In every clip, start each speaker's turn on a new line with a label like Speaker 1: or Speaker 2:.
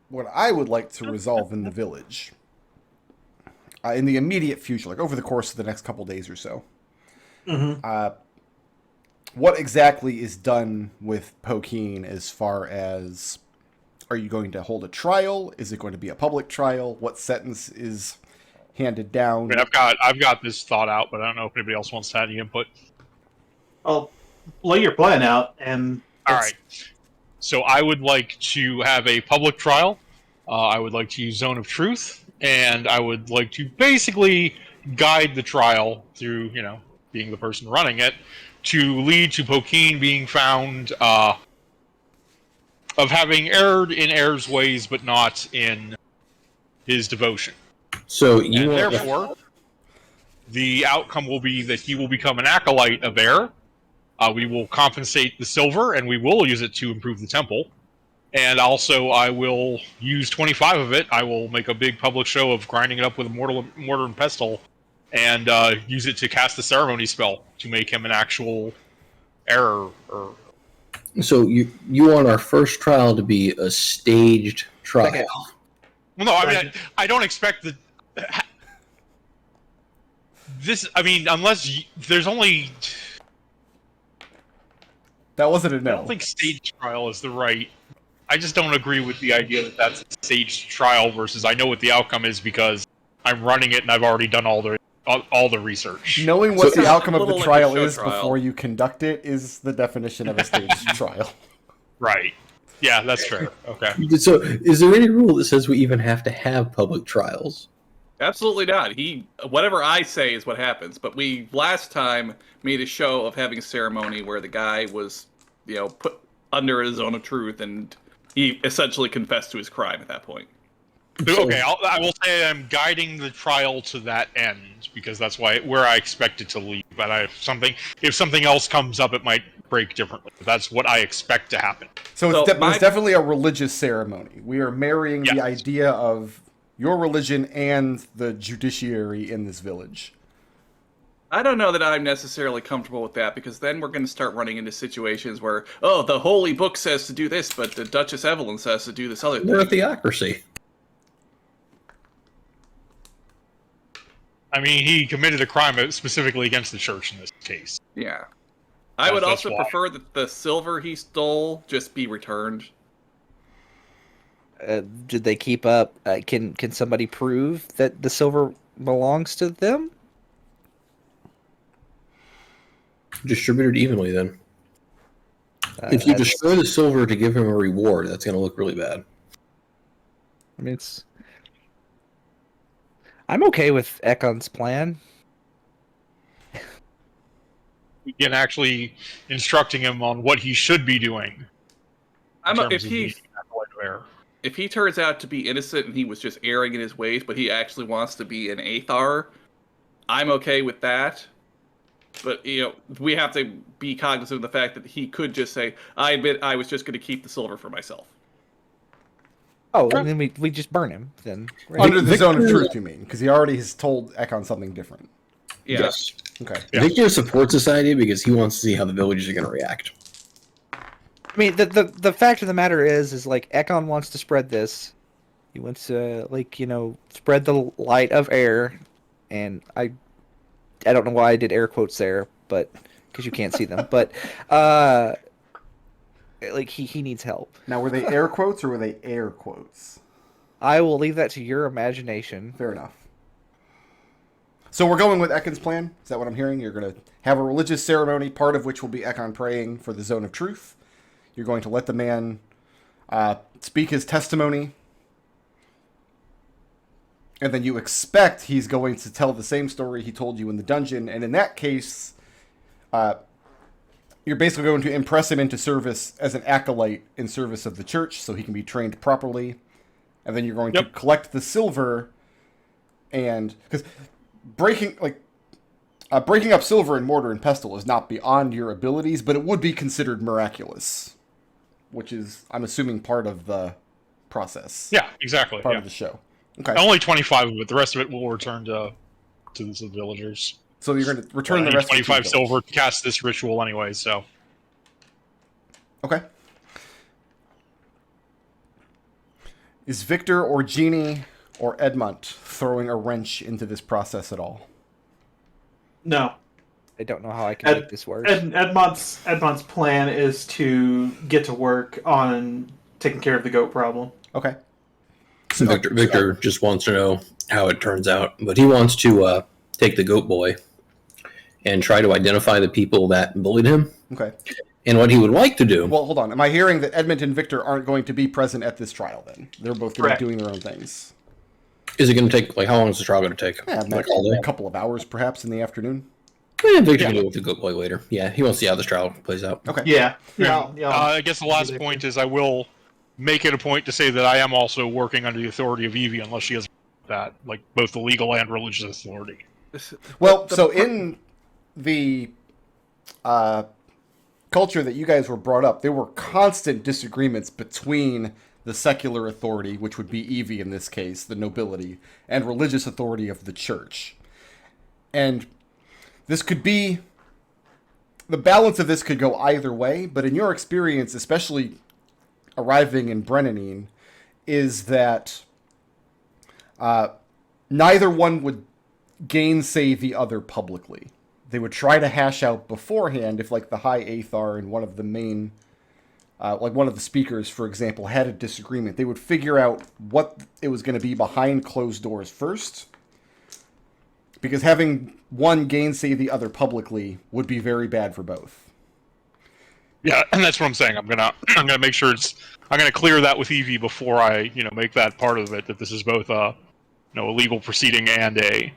Speaker 1: what I would like to resolve in the village, in the immediate future, like over the course of the next couple days or so,
Speaker 2: Mm-hmm.
Speaker 1: what exactly is done with Pokeen as far as, are you going to hold a trial? Is it going to be a public trial? What sentence is handed down?
Speaker 3: I mean, I've got this thought out, but I don't know if anybody else wants to have any input.
Speaker 2: I'll lay your plan out, and
Speaker 3: All right. So I would like to have a public trial. I would like to use Zone of Truth, and I would like to basically guide the trial through, being the person running it, to lead to Pokeen being found of having erred in Air's ways, but not in his devotion.
Speaker 4: So
Speaker 3: And therefore, the outcome will be that he will become an acolyte of Air. We will compensate the silver, and we will use it to improve the temple. And also, I will use 25 of it. I will make a big public show of grinding it up with a mortar and pestle, and use it to cast the ceremony spell to make him an actual error.
Speaker 4: So you want our first trial to be a staged trial?
Speaker 3: Well, no, I mean, I don't expect that. This, I mean, unless there's only.
Speaker 1: That wasn't a no.
Speaker 3: I don't think stage trial is the right. I just don't agree with the idea that that's a staged trial versus I know what the outcome is because I'm running it and I've already done all the research.
Speaker 1: Knowing what the outcome of the
Speaker 5: like
Speaker 1: trial
Speaker 5: a show
Speaker 1: is
Speaker 5: trial.
Speaker 1: before you conduct it is the definition of a staged trial.
Speaker 3: Right. Yeah, that's fair. Okay.
Speaker 4: So is there any rule that says we even have to have public trials?
Speaker 5: Absolutely not. Whatever I say is what happens. But we last time made a show of having a ceremony where the guy was, put under his Zone of Truth, and he essentially confessed to his crime at that point.
Speaker 3: Okay, I will say I'm guiding the trial to that end because that's where I expect it to lead. But if something else comes up, it might break differently. But that's what I expect to happen.
Speaker 1: So it's definitely a religious ceremony. We are marrying the idea of your religion and the judiciary in this village.
Speaker 5: I don't know that I'm necessarily comfortable with that, because then we're going to start running into situations where, the holy book says to do this, but the Duchess Evelyn says to do this other thing.
Speaker 4: We're a theocracy.
Speaker 3: I mean, he committed a crime specifically against the church in this case.
Speaker 5: Yeah. I would
Speaker 3: That's
Speaker 5: also
Speaker 3: why.
Speaker 5: prefer that the silver he stole just be returned.
Speaker 6: Did they keep up? Can somebody prove that the silver belongs to them?
Speaker 4: Distributed evenly, then. If you destroy the silver to give him a reward, that's going to look really bad.
Speaker 6: I mean, I'm okay with Ekon's plan.
Speaker 3: Again, actually instructing him on what he should be doing.
Speaker 5: If he turns out to be innocent and he was just erring in his ways, but he actually wants to be an Aethar, I'm okay with that. But, we have to be cognizant of the fact that he could just say, I admit I was just going to keep the silver for myself.
Speaker 6: Oh, and then we just burn him then. Right?
Speaker 1: Under the Zone of Truth, you mean? Because he already has told Ekon something different.
Speaker 5: Yeah.
Speaker 4: Yes.
Speaker 1: Okay.
Speaker 3: Yeah.
Speaker 4: Victor supports this idea because he wants to see how the villagers are going to react.
Speaker 6: I mean, the fact of the matter is like Ekon wants to spread this. He wants to spread the light of Air, and I don't know why I did air quotes there, but because you can't see them, but he needs help.
Speaker 1: Now, were they air quotes or were they air quotes?
Speaker 6: I will leave that to your imagination.
Speaker 1: Fair enough. So we're going with Ekon's plan? Is that what I'm hearing? You're going to have a religious ceremony, part of which will be Ekon praying for the Zone of Truth. You're going to let the man speak his testimony. And then you expect he's going to tell the same story he told you in the dungeon. And in that case, you're basically going to impress him into service as an acolyte in service of the church so he can be trained properly. And then you're going to collect the silver. And because breaking up silver in mortar and pestle is not beyond your abilities, but it would be considered miraculous, which is, I'm assuming, part of the process.
Speaker 3: Yeah, exactly.
Speaker 1: Part of the show. Okay.
Speaker 3: Only 25 of it. The rest of it will return to the villagers.
Speaker 1: So you're going to return
Speaker 3: I
Speaker 1: the
Speaker 3: need
Speaker 1: rest
Speaker 3: 25
Speaker 1: of the
Speaker 3: silver to cast this ritual anyway, so.
Speaker 1: Okay. Is Victor or Jeannie or Edmont throwing a wrench into this process at all?
Speaker 2: No.
Speaker 6: I don't know how I can make this work.
Speaker 2: Edmont's plan is to get to work on taking care of the goat problem.
Speaker 1: Okay.
Speaker 4: So Victor just wants to know how it turns out, but he wants to take the goat boy and try to identify the people that bullied him.
Speaker 1: Okay.
Speaker 4: And what he would like to do.
Speaker 1: Well, hold on. Am I hearing that Edmont and Victor aren't going to be present at this trial then? They're both going to be doing their own things.
Speaker 4: Is it going to take, like, how long is the trial going to take?
Speaker 1: Yeah,
Speaker 4: like all day?
Speaker 1: A couple of hours, perhaps, in the afternoon.
Speaker 4: Yeah, Victor can do it with the goat boy later. Yeah, he wants to see how this trial plays out.
Speaker 1: Okay.
Speaker 2: Yeah.
Speaker 3: I guess the last point is I will make it a point to say that I am also working under the authority of Evie, unless she has that, like both the legal and religious authority.
Speaker 1: Well, so in the culture that you guys were brought up, there were constant disagreements between the secular authority, which would be Evie in this case, the nobility, and religious authority of the church. And this could be... the balance of this could go either way, but in your experience, especially arriving in Brennanine, is that neither one would gainsay the other publicly. They would try to hash out beforehand if, like, the High Aethar and one of the main, like one of the speakers, for example, had a disagreement. They would figure out what it was going to be behind closed doors first, because having one gainsay the other publicly would be very bad for both.
Speaker 3: Yeah, and that's what I'm saying. I'm gonna make sure I'm gonna clear that with Evie before I make that part of it, that this is both a legal proceeding and a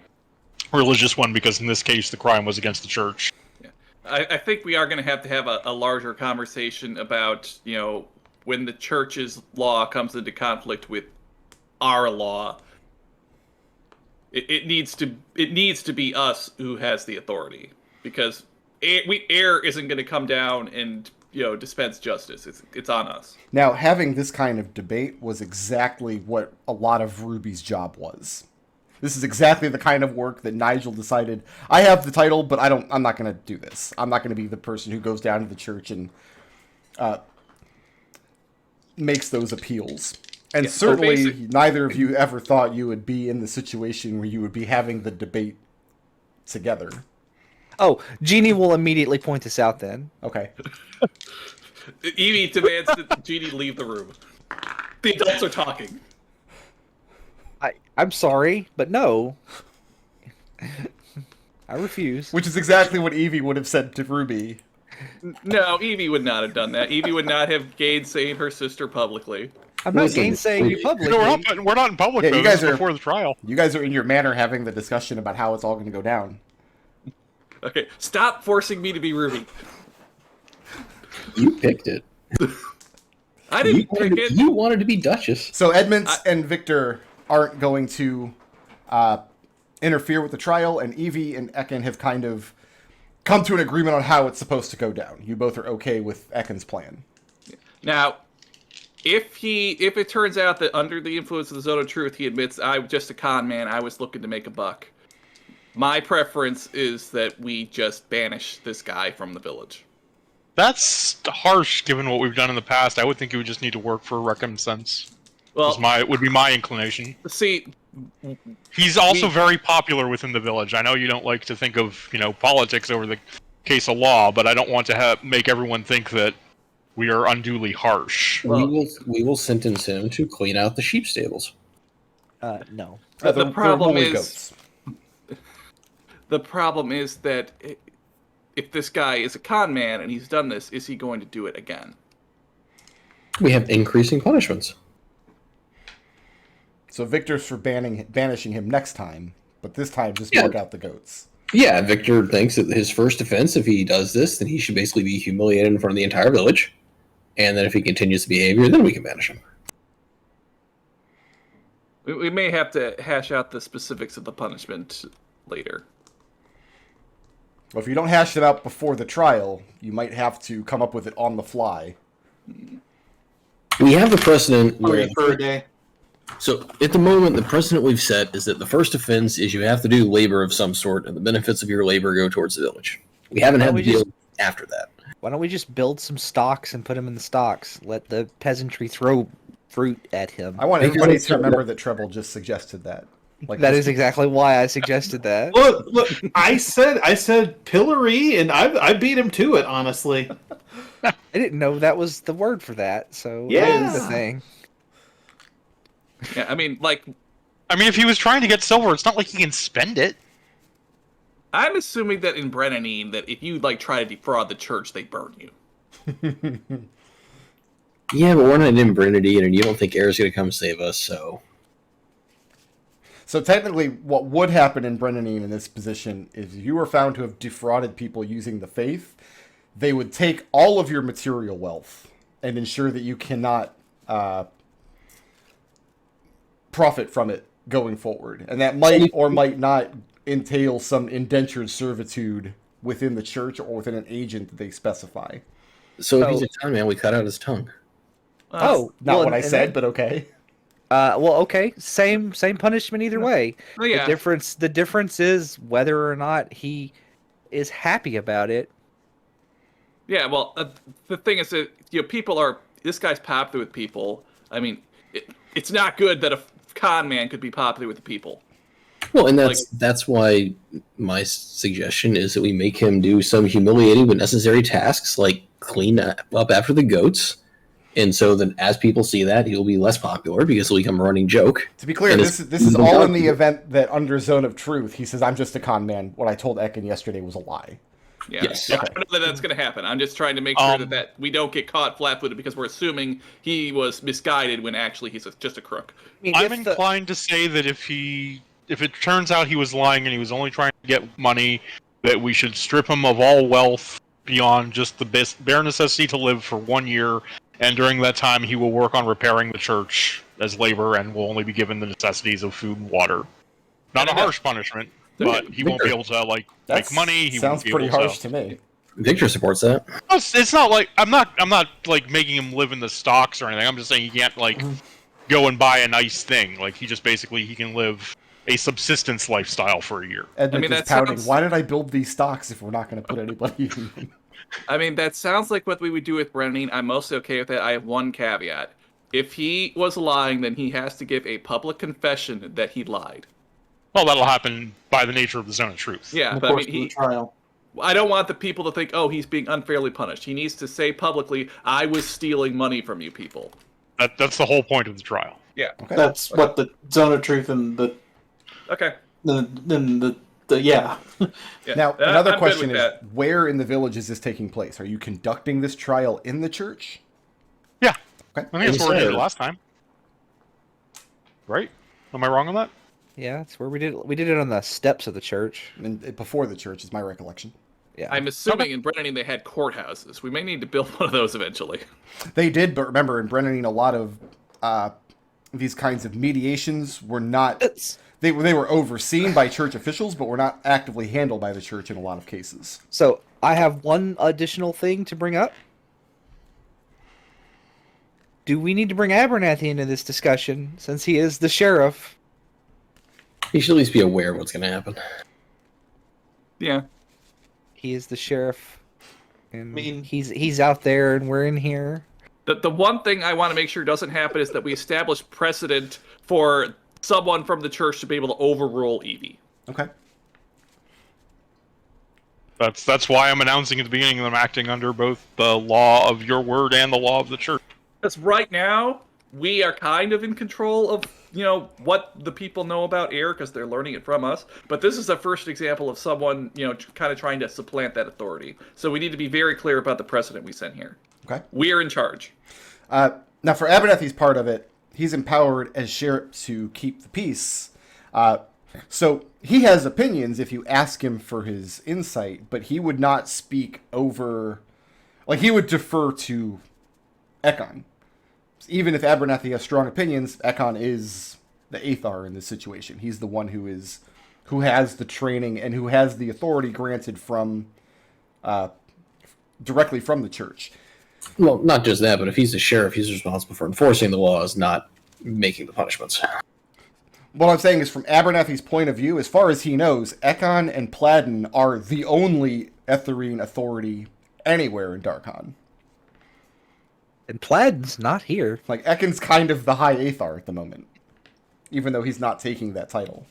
Speaker 3: religious one, because in this case the crime was against the church.
Speaker 5: Yeah. I think we are going to have a larger conversation about when the church's law comes into conflict with our law. It needs to be us who has the authority, because air isn't going to come down and dispense justice. It's on us.
Speaker 1: Now, having this kind of debate was exactly what a lot of Ruby's job was. This is exactly the kind of work that Nigel decided, I have the title, but I'm not going to do this. I'm not going to be the person who goes down to the church and makes those appeals. And certainly neither of you ever thought you would be in the situation where you would be having the debate together.
Speaker 6: Oh, Jeannie will immediately point this out then.
Speaker 1: Okay.
Speaker 5: Evie demands that Jeannie leave the room. The adults are talking.
Speaker 6: I'm sorry, but no. I refuse.
Speaker 1: Which is exactly what Evie would have said to Ruby.
Speaker 5: No, Evie would not have done that. Evie would not have gainsayed her sister publicly.
Speaker 6: I'm not gainsaying you publicly.
Speaker 3: No, we're not in public, though.
Speaker 1: You guys are
Speaker 3: before the trial.
Speaker 1: You guys are in your manor having the discussion about how it's all going to go down.
Speaker 5: Okay, stop forcing me to be Ruby.
Speaker 4: You picked it.
Speaker 5: I didn't pick it.
Speaker 4: You wanted to be Duchess.
Speaker 1: So Edmont and Victor aren't going to interfere with the trial, and Evie and Ekon have kind of come to an agreement on how it's supposed to go down. You both are okay with Ekon's plan.
Speaker 5: Now, if it turns out that under the influence of the Zone of Truth, he admits, I'm just a con man, I was looking to make a buck, my preference is that we just banish this guy from the village.
Speaker 3: That's harsh, given what we've done in the past. I would think it would just need to work for recompense.
Speaker 5: Well,
Speaker 3: would be my inclination.
Speaker 5: See,
Speaker 3: he's also very popular within the village. I know you don't like to think of politics over the case of law, but I don't want to make everyone think that we are unduly harsh.
Speaker 4: We will sentence him to clean out the sheep stables.
Speaker 6: No.
Speaker 5: The problem is
Speaker 1: goats.
Speaker 5: the problem is that if this guy is a con man and he's done this, is he going to do it again?
Speaker 4: We have increasing punishments.
Speaker 1: So Victor's for banishing him next time, but this time just mark out the goats.
Speaker 4: Yeah, Victor thinks that his first offense, if he does this, then he should basically be humiliated in front of the entire village. And then if he continues the behavior, then we can banish him.
Speaker 5: We may have to hash out the specifics of the punishment later.
Speaker 1: Well, if you don't hash it out before the trial, you might have to come up with it on the fly.
Speaker 4: We have the precedent where...
Speaker 2: for a day.
Speaker 4: So, at the moment, the precedent we've set is that the first offense is you have to do labor of some sort, and the benefits of your labor go towards the village. We haven't had to deal after that.
Speaker 6: Why don't we just build some stocks and put them in the stocks? Let the peasantry throw fruit at him.
Speaker 1: I want
Speaker 4: Because
Speaker 1: everybody
Speaker 4: it's
Speaker 1: to
Speaker 4: not-
Speaker 1: remember that Treble just suggested that. Like
Speaker 6: That
Speaker 1: just-
Speaker 6: is exactly why I suggested that.
Speaker 2: Look! I said pillory, and I beat him to it. Honestly,
Speaker 6: I didn't know that was the word for that, so
Speaker 2: Yeah.
Speaker 6: that's the thing.
Speaker 5: Yeah, I mean,
Speaker 3: if he was trying to get silver, it's not like he can spend it.
Speaker 5: I'm assuming that in Brennanine, that if you try to defraud the church, they burn you.
Speaker 4: Yeah, but we're not in Brennanine, and you don't think Air's going to come save us, so...
Speaker 1: So technically, what would happen in Brennanine in this position is if you were found to have defrauded people using the faith, they would take all of your material wealth and ensure that you cannot profit from it going forward. And that might or might not entail some indentured servitude within the church or within an agent that they specify.
Speaker 4: So if he's a con man, we cut out his tongue.
Speaker 6: Oh,
Speaker 1: Not
Speaker 6: well,
Speaker 1: what I
Speaker 6: and
Speaker 1: said,
Speaker 6: that-
Speaker 1: but okay.
Speaker 6: well, okay. Same punishment either way.
Speaker 5: Oh, yeah.
Speaker 6: The difference is whether or not he is happy about it.
Speaker 5: Yeah, well, the thing is that this guy's popular with people. I mean, it's not good that a con man could be popular with the people.
Speaker 4: Well, and that's why my suggestion is that we make him do some humiliating but necessary tasks, like clean up after the goats. And so then as people see that, he'll be less popular because he'll become a running joke.
Speaker 1: To be clear,
Speaker 4: And
Speaker 1: this is all in the event that under Zone of Truth, he says, I'm just a con man. What I told Ekon yesterday was a lie.
Speaker 5: Yeah.
Speaker 4: Yes.
Speaker 5: I don't know that that's going to happen. I'm just trying to make sure that we don't get caught flat-footed because we're assuming he was misguided when actually he's just a crook.
Speaker 6: I mean,
Speaker 3: I'm
Speaker 6: if the-
Speaker 3: inclined to say that if it turns out he was lying and he was only trying to get money, that we should strip him of all wealth beyond just the bare necessity to live for 1 year, and during that time he will work on repairing the church as labor and will only be given the necessities of food and water. Not a harsh punishment, but he won't be able to make money. He
Speaker 1: sounds
Speaker 3: won't be
Speaker 1: pretty
Speaker 3: able
Speaker 1: harsh
Speaker 3: to.
Speaker 1: to me.
Speaker 4: Victor supports that.
Speaker 3: It's not like I'm not like making him live in the stocks or anything. I'm just saying he can't go and buy a nice thing. Like he can live a subsistence lifestyle for a year.
Speaker 1: Edmont is
Speaker 5: that
Speaker 1: pouting.
Speaker 5: sounds-
Speaker 1: Why did I build these stocks if we're not going to put anybody in them?
Speaker 5: I mean, that sounds like what we would do with Brennanine. I'm mostly okay with that. I have one caveat. If he was lying, then he has to give a public confession that he lied.
Speaker 3: Well, that'll happen by the nature of the Zone of Truth.
Speaker 5: Yeah,
Speaker 2: in the
Speaker 5: but I
Speaker 2: course
Speaker 5: mean,
Speaker 2: of the trial.
Speaker 5: I don't want the people to think, oh, he's being unfairly punished. He needs to say publicly, I was stealing money from you people.
Speaker 3: That's the whole point of the trial.
Speaker 5: Yeah.
Speaker 1: Okay.
Speaker 2: That's what the Zone of Truth and the
Speaker 5: Okay.
Speaker 2: yeah.
Speaker 5: Yeah.
Speaker 1: Now,
Speaker 5: I'm
Speaker 1: another
Speaker 5: good
Speaker 1: question
Speaker 5: with
Speaker 1: is,
Speaker 5: that.
Speaker 1: where in the village is this taking place? Are you conducting this trial in the church?
Speaker 3: Yeah.
Speaker 1: Okay.
Speaker 3: I think that's where we did it
Speaker 4: Inside.
Speaker 3: last time. Right? Am I wrong on that?
Speaker 6: Yeah, that's where we did it. We did it on the steps of the church.
Speaker 1: And before the church is my recollection.
Speaker 6: Yeah.
Speaker 5: I'm assuming in Brennanine they had courthouses. We may need to build one of those eventually.
Speaker 1: They did, but remember, in Brennanine, a lot of these kinds of mediations were not... They were overseen by church officials, but were not actively handled by the church in a lot of cases.
Speaker 6: So I have one additional thing to bring up. Do we need to bring Abernathy into this discussion since he is the sheriff?
Speaker 4: He should at least be aware of what's going to happen.
Speaker 5: Yeah.
Speaker 6: He is the sheriff, and
Speaker 2: I mean-
Speaker 6: he's out there, and we're in here.
Speaker 5: The one thing I want to make sure doesn't happen is that we establish precedent for someone from the church to be able to overrule Evie.
Speaker 1: Okay.
Speaker 3: That's why I'm announcing at the beginning that I'm acting under both the law of your word and the law of the church.
Speaker 5: Because right now, we are kind of in control of, what the people know about air because they're learning it from us. But this is the first example of someone, kind of trying to supplant that authority. So we need to be very clear about the precedent we set here.
Speaker 1: Okay.
Speaker 5: We are in charge.
Speaker 1: Now, for Abernathy's part of it, he's empowered as sheriff to keep the peace. So he has opinions if you ask him for his insight, but he would not speak over... Like, he would defer to Ekon. Even if Abernathy has strong opinions, Ekon is the Aethar in this situation. He's the one who has the training and who has the authority granted from directly from the church.
Speaker 4: Well, not just that, but if he's the sheriff, he's responsible for enforcing the laws, not making the punishments.
Speaker 1: What I'm saying is, from Abernathy's point of view, as far as he knows, Ekon and Pladden are the only Etherine authority anywhere in Darkhan.
Speaker 6: And Plaid's not here.
Speaker 1: Like, Ekon's kind of the High Aethar at the moment, even though he's not taking that title.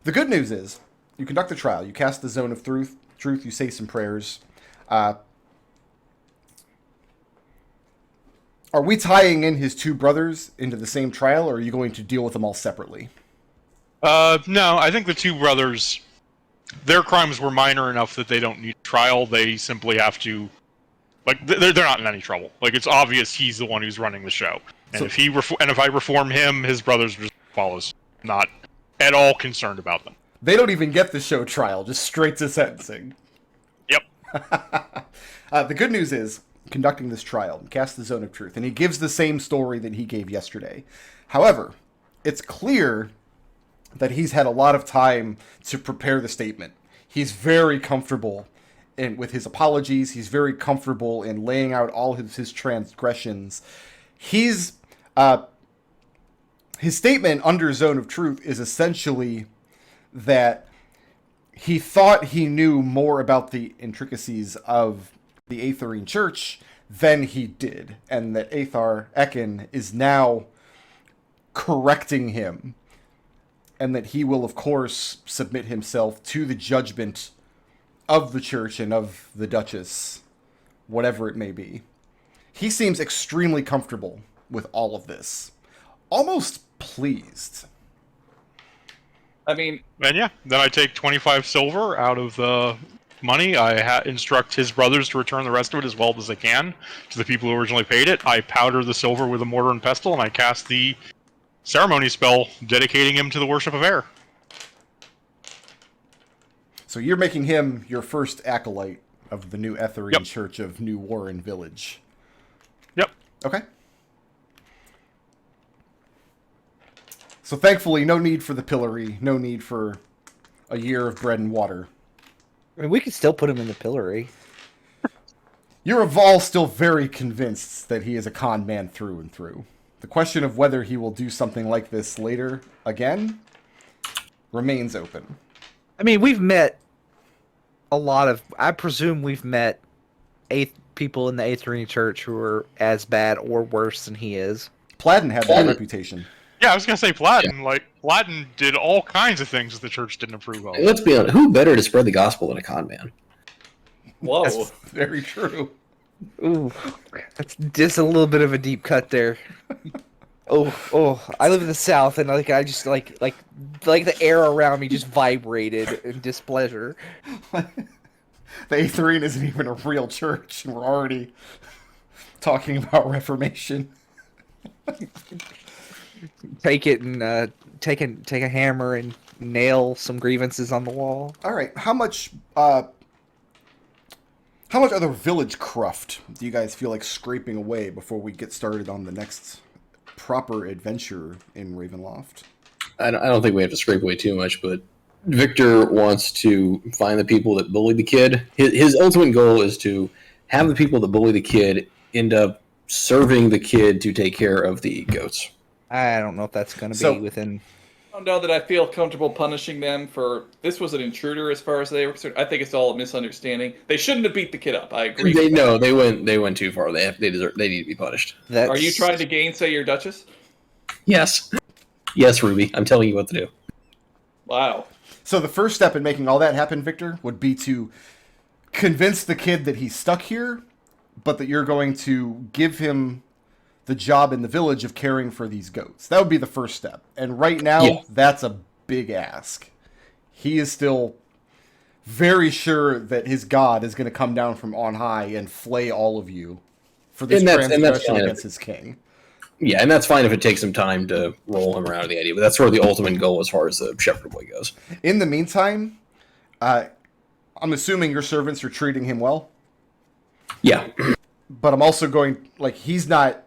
Speaker 1: The good news is, you conduct the trial, you cast the Zone of Truth, you say some prayers. Are we tying in his two brothers into the same trial, or are you going to deal with them all separately?
Speaker 3: No, I think the two brothers, their crimes were minor enough that they don't need trial. They simply have to, like, they're not in any trouble. Like, it's obvious he's the one who's running the show, and if I reform him, his brothers just follows. Not at all concerned about them.
Speaker 1: They don't even get the show trial, just straight to sentencing.
Speaker 3: Yep.
Speaker 1: The good news is, conducting this trial, cast the Zone of Truth, and he gives the same story that he gave yesterday. However, it's clear that he's had a lot of time to prepare the statement. He's very comfortable with his apologies. He's very comfortable in laying out all his transgressions. His statement under Zone of Truth is essentially that he thought he knew more about the intricacies of the Aetherine Church than he did, and that Ekon is now correcting him, and that he will, of course, submit himself to the judgment of the Church and of the Duchess, whatever it may be. He seems extremely comfortable with all of this. Almost pleased.
Speaker 5: I mean,
Speaker 3: And yeah, then I take 25 silver out of the money. I instruct his brothers to return the rest of it as well as they can to the people who originally paid it. I powder the silver with a mortar and pestle, and I cast the ceremony spell dedicating him to the worship of air.
Speaker 1: So you're making him your first acolyte of the new Aetherine Church of New Warren Village.
Speaker 3: Yep.
Speaker 1: Okay. So thankfully, no need for the pillory, no need for a year of bread and water.
Speaker 6: I mean, we could still put him in the pillory.
Speaker 1: You're all still very convinced that he is a con man through and through. The question of whether he will do something like this later again remains open.
Speaker 6: I mean, we've met a lot of... I presume we've met people in the Aetherine Church who are as bad or worse than he is.
Speaker 1: Plaiden had that reputation.
Speaker 3: Yeah, I was gonna say Plaiden. Like, Plaiden did all kinds of things that the church didn't approve of.
Speaker 4: Let's be honest. Who better to spread the gospel than a con man?
Speaker 5: whoa.
Speaker 1: That's very true.
Speaker 6: Ooh, that's just a little bit of a deep cut there. Oh! I live in the South, and I just like the air around me just vibrated in displeasure.
Speaker 1: The Aetherine isn't even a real church, and we're already talking about Reformation.
Speaker 6: Take it and take a hammer and nail some grievances on the wall.
Speaker 1: All right, how much other village cruft do you guys feel like scraping away before we get started on the next proper adventure in Ravenloft?
Speaker 4: I don't think we have to scrape away too much, but Victor wants to find the people that bullied the kid. His ultimate goal is to have the people that bully the kid end up serving the kid to take care of the goats.
Speaker 6: I don't know if that's going to be within...
Speaker 5: I don't know that I feel comfortable punishing them for... This was an intruder as far as they were concerned. I think it's all a misunderstanding. They shouldn't have beat the kid up. I agree.
Speaker 4: They went too far. They need to be punished.
Speaker 5: Are you trying to gainsay your Duchess?
Speaker 4: Yes. Yes, Ruby. I'm telling you what to do.
Speaker 5: Wow.
Speaker 1: So the first step in making all that happen, Victor, would be to convince the kid that he's stuck here, but that you're going to give him the job in the village of caring for these goats. That would be the first step. And right now, That's a big ask. He is still very sure that his god is going to come down from on high and flay all of you for this transgression against his king.
Speaker 4: Yeah, and that's fine if it takes some time to roll him around to the idea, but that's sort of the ultimate goal as far as the shepherd boy goes.
Speaker 1: In the meantime, I'm assuming your servants are treating him well?
Speaker 4: Yeah.
Speaker 1: But I'm also going, he's not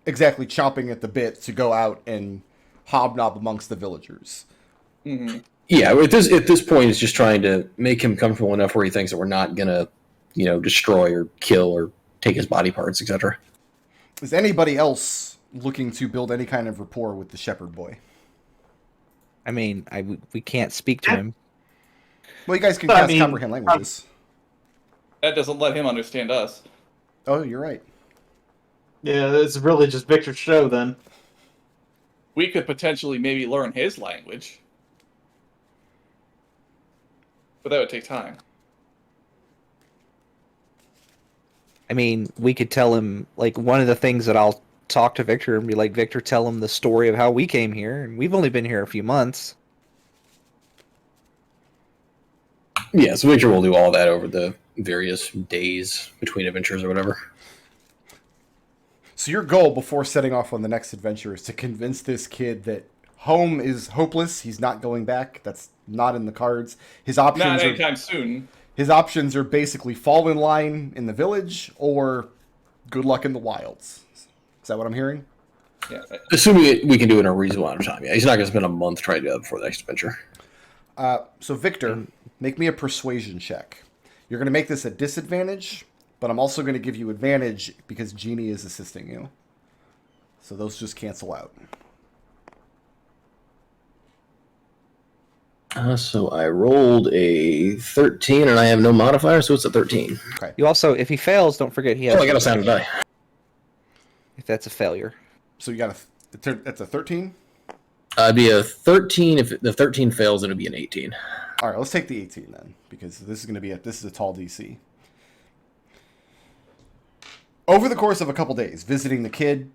Speaker 1: exactly chomping at the bit to go out and hobnob amongst the villagers.
Speaker 5: Mm-hmm.
Speaker 4: Yeah, at this point, it's just trying to make him comfortable enough where he thinks that we're not gonna, destroy or kill or take his body parts, etc.
Speaker 1: Is anybody else looking to build any kind of rapport with the shepherd boy?
Speaker 6: I mean, we can't speak to him.
Speaker 1: Well, you guys can
Speaker 2: But I
Speaker 1: cast
Speaker 2: mean,
Speaker 1: comprehend languages.
Speaker 5: That doesn't let him understand us.
Speaker 1: Oh, you're right.
Speaker 2: Yeah, it's really just Victor's show then.
Speaker 5: We could potentially maybe learn his language. But that would take time.
Speaker 6: I mean, we could tell him, like, one of the things that I'll talk to Victor and be like, Victor, tell him the story of how we came here, and we've only been here a few months.
Speaker 4: Yeah, so Victor will do all that over the various days between adventures or whatever.
Speaker 1: So your goal before setting off on the next adventure is to convince this kid that home is hopeless. He's not going back. That's not in the cards. His options
Speaker 5: Not
Speaker 1: are
Speaker 5: anytime soon.
Speaker 1: his options are basically fall in line in the village or good luck in the wilds. Is that what I'm hearing?
Speaker 5: Yeah.
Speaker 4: Assuming we can do it in a reasonable amount of time. Yeah, he's not going to spend a month trying to do that before the next adventure.
Speaker 1: So Victor, make me a persuasion check. You're going to make this a disadvantage, but I'm also going to give you advantage because Jeannie is assisting you. So those just cancel out.
Speaker 4: So I rolled a 13, and I have no modifier, so it's a 13.
Speaker 1: Okay.
Speaker 6: You also, if he fails, don't forget he has.
Speaker 4: Oh, I got a sound die.
Speaker 6: If that's a failure.
Speaker 1: So you got that's a 13?
Speaker 4: It'd be a 13. If the 13 fails, it'll be an 18.
Speaker 1: All right, let's take the 18 then, because this is going to be this is a tall DC. Over the course of a couple days, visiting the kid,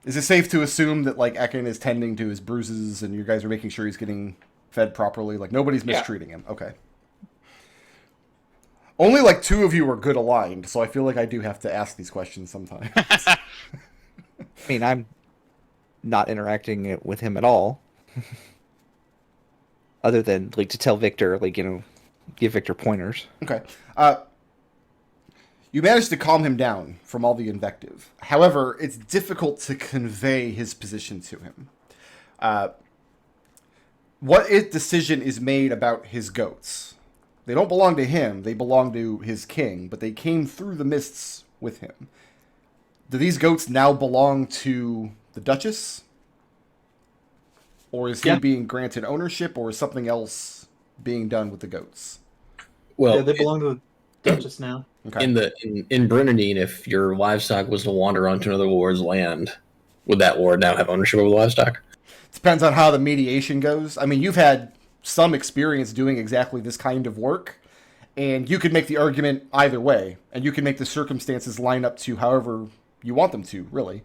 Speaker 1: is it safe to assume that like Ekon is tending to his bruises and you guys are making sure he's getting fed properly? Like nobody's mistreating him. Okay. Only like 2 of you are good aligned, so I feel like I do have to ask these questions sometimes.
Speaker 6: I mean, I'm not interacting with him at all. Other than, like, to tell Victor, like, you know, give Victor pointers.
Speaker 1: Okay. You managed to calm him down from all the invective. However, it's difficult to convey his position to him. What decision is made about his goats? They don't belong to him. They belong to his king, but they came through the mists with him. Do these goats now belong to the Duchess? Or is he being granted ownership, or is something else being done with the goats?
Speaker 4: Well,
Speaker 2: Yeah, they belong to the Duchess now.
Speaker 1: Okay.
Speaker 4: in Brennadine, if your livestock was to wander onto another lord's land, would that lord now have ownership over the livestock?
Speaker 1: Depends on how the mediation goes. I mean, you've had some experience doing exactly this kind of work, and you could make the argument either way, and you can make the circumstances line up to however you want them to, really.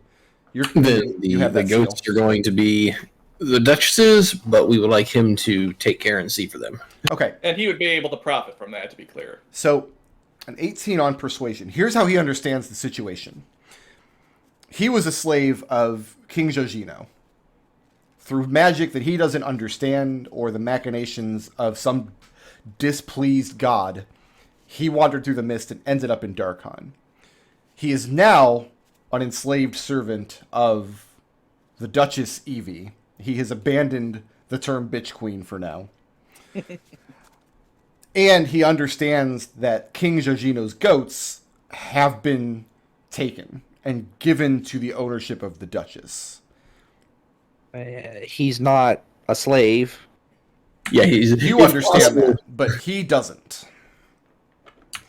Speaker 1: You have
Speaker 4: The
Speaker 1: that
Speaker 4: goats
Speaker 1: skill.
Speaker 4: are going to be the Duchess's, but we would like him to take care and see for them.
Speaker 1: Okay,
Speaker 5: And he would be able to profit from that, to be clear.
Speaker 1: so an 18 on persuasion. Here's how he understands the situation. He was a slave of King Eugenia. Through magic that he doesn't understand or the machinations of some displeased god, he wandered through the mist and ended up in Darkhan. He is now an enslaved servant of the Duchess Evie. He has abandoned the term bitch queen for now. And he understands that King Eugenia's goats have been taken and given to the ownership of the Duchess.
Speaker 6: He's not a slave.
Speaker 4: Yeah,
Speaker 1: You
Speaker 4: if
Speaker 1: understand
Speaker 4: possible-
Speaker 1: that, but he doesn't.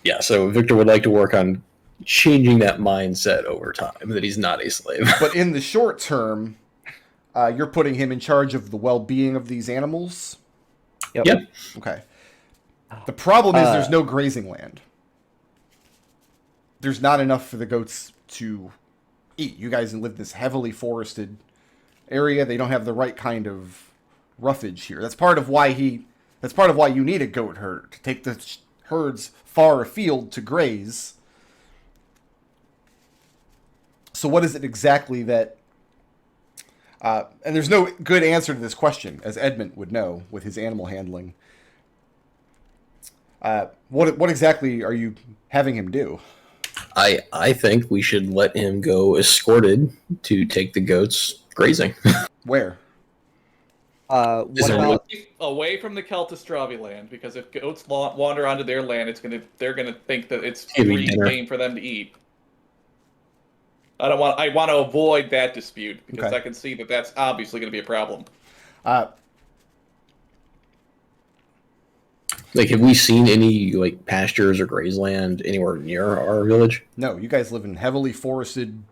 Speaker 4: Yeah, so Victor would like to work on changing that mindset over time, that he's not a slave.
Speaker 1: But in the short term, you're putting him in charge of the well-being of these animals.
Speaker 4: Yep.
Speaker 1: Okay. The problem is there's no grazing land. There's not enough for the goats to eat. You guys live in this heavily forested area. They don't have the right kind of roughage here. That's part of why you need a goat herd, to take the herds far afield to graze. So what is it exactly that and there's no good answer to this question, as Edmont would know with his animal handling. What exactly are you having him do?
Speaker 4: I think we should let him go escorted to take the goats grazing.
Speaker 1: Where?
Speaker 6: What
Speaker 4: Is there
Speaker 6: about
Speaker 5: Away from the Keltistravi land, because if goats wander onto their land, they're gonna think that it's
Speaker 4: Give me
Speaker 5: free
Speaker 4: dinner.
Speaker 5: game for them to eat. I want to avoid that dispute because
Speaker 1: Okay.
Speaker 5: I can see that that's obviously going to be a problem.
Speaker 4: Like, have we seen any like pastures or grazeland anywhere near our village?
Speaker 1: No, you guys live in heavily forested,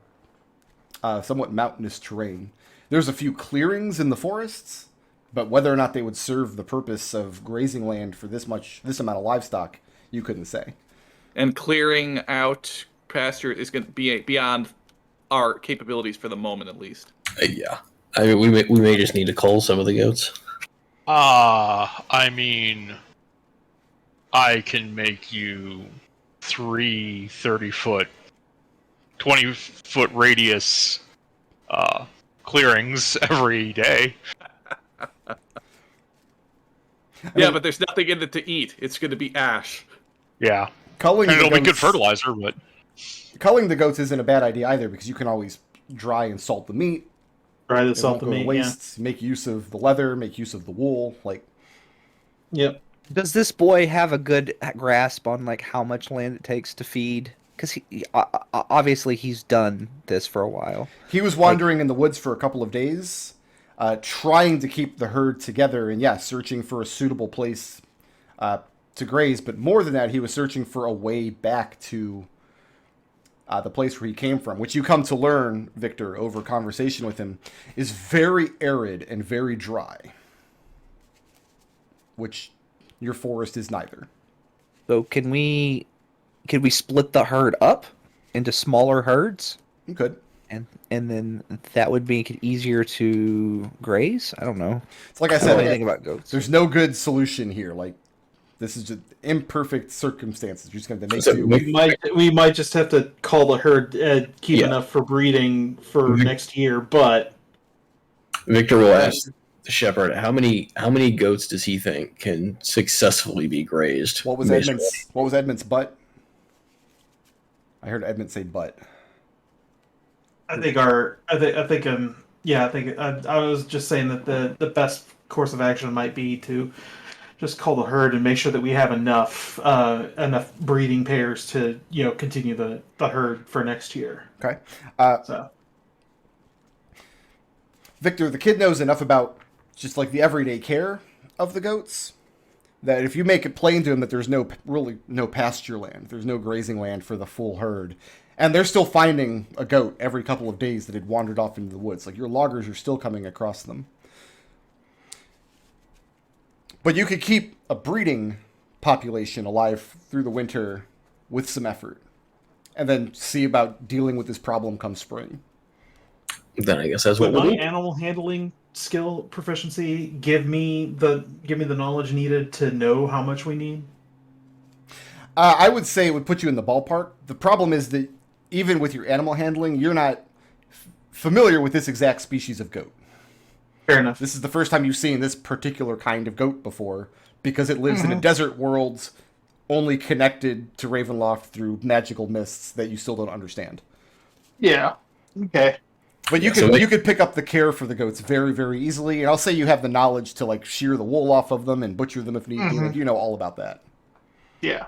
Speaker 1: somewhat mountainous terrain. There's a few clearings in the forests, but whether or not they would serve the purpose of grazing land for this amount of livestock, you couldn't say.
Speaker 5: And clearing out pasture is going to be beyond our capabilities for the moment, at least.
Speaker 4: Yeah, I mean, we may just need to cull some of the goats.
Speaker 3: I mean, I can make you 3 30-foot, 20-foot radius clearings every day.
Speaker 5: Yeah, but there's nothing in it to eat. It's going to be ash.
Speaker 3: Yeah.
Speaker 1: Culling
Speaker 3: And
Speaker 1: the
Speaker 3: it'll be good
Speaker 1: goats-
Speaker 3: fertilizer, but
Speaker 1: Culling the goats isn't a bad idea either, because you can always dry and salt the meat.
Speaker 2: Try to
Speaker 1: It
Speaker 2: salt
Speaker 1: won't
Speaker 2: the
Speaker 1: go to
Speaker 2: meat. Yeah.
Speaker 1: waste. Make use of the leather. Make use of the wool. Like,
Speaker 2: Yep.
Speaker 6: Does this boy have a good grasp on like how much land it takes to feed? Because obviously he's done this for a while.
Speaker 1: he was wandering in the woods for a couple of days, trying to keep the herd together, and searching for a suitable place to graze. But more than that, he was searching for a way back to the place where he came from, which you come to learn, Victor, over conversation with him, is very arid and very dry, which your forest is neither.
Speaker 6: So can we split the herd up into smaller herds,
Speaker 1: You could.
Speaker 6: and then that would make it easier to graze? I don't know.
Speaker 1: It's like I
Speaker 6: I don't know
Speaker 1: said,
Speaker 6: anything about goats.
Speaker 1: there's no good solution here. Like, this is just imperfect circumstances. You're just going to make
Speaker 4: So
Speaker 1: do.
Speaker 2: We might just have to call the herd, keep
Speaker 4: Yeah.
Speaker 2: enough for breeding for next year. But
Speaker 4: Victor will ask the shepherd how many goats does he think can successfully be grazed.
Speaker 1: What was Edmond's butt? I heard Edmond say butt.
Speaker 2: I think I was just saying that the best course of action might be to just call the herd and make sure that we have enough breeding pairs to continue the herd for next year.
Speaker 1: Okay.
Speaker 2: So
Speaker 1: Victor, the kid knows enough about just like the everyday care of the goats that if you make it plain to him that there's really no pasture land, there's no grazing land for the full herd, and they're still finding a goat every couple of days that had wandered off into the woods. Like, your loggers are still coming across them. But you could keep a breeding population alive through the winter with some effort, and then see about dealing with this problem come spring.
Speaker 4: Then I guess that's
Speaker 2: would
Speaker 4: what we'll
Speaker 2: my
Speaker 4: do.
Speaker 2: animal handling skill proficiency give me the knowledge needed to know how much we need?
Speaker 1: I would say it would put you in the ballpark. The problem is that even with your animal handling, you're not familiar with this exact species of goat.
Speaker 2: Fair enough.
Speaker 1: This is the first time you've seen this particular kind of goat before, because it lives in a desert world only connected to Ravenloft through magical mists that you still don't understand.
Speaker 2: Yeah. Okay.
Speaker 1: But you could pick up the care for the goats very, very easily, and I'll say you have the knowledge to like shear the wool off of them and butcher them if need be. Like, you know all about that.
Speaker 2: Yeah.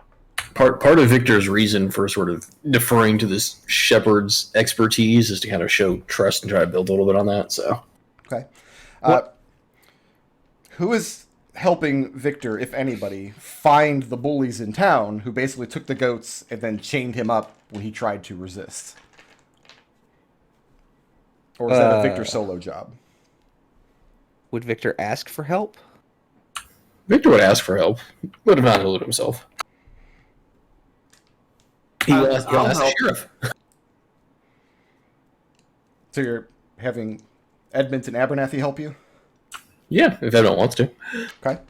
Speaker 4: Part of Victor's reason for sort of deferring to this shepherd's expertise is to kind of show trust and try to build a little bit on that. So,
Speaker 1: Okay. Who is helping Victor, if anybody, find the bullies in town who basically took the goats and then chained him up when he tried to resist? Or is that a Victor solo job?
Speaker 6: Would Victor ask for help?
Speaker 4: Victor would ask for help, would have not told himself. He'll ask the sheriff.
Speaker 1: So you're having Edmont and Abernathy help you?
Speaker 4: Yeah, if Edmont wants to.
Speaker 1: Okay.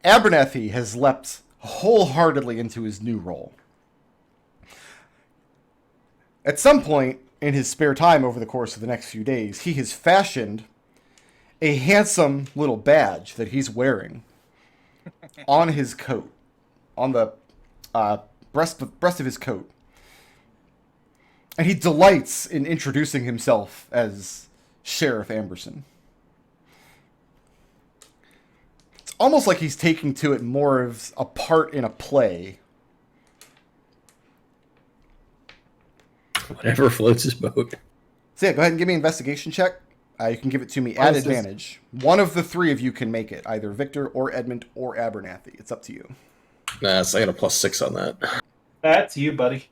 Speaker 1: Abernathy has leapt wholeheartedly into his new role. At some point in his spare time over the course of the next few days, he has fashioned a handsome little badge that he's wearing on his coat, on the breast of his coat. And he delights in introducing himself as Sheriff Amberson. It's almost like he's taking to it more of a part in a play.
Speaker 4: Whatever floats his boat.
Speaker 1: So yeah, go ahead and give me an investigation check. You can give it to me at
Speaker 2: This is-
Speaker 1: advantage. One of the three of you can make it, either Victor or Edmont or Abernathy. It's up to you.
Speaker 4: Nah, so I got a +6 on that.
Speaker 2: That's you, buddy.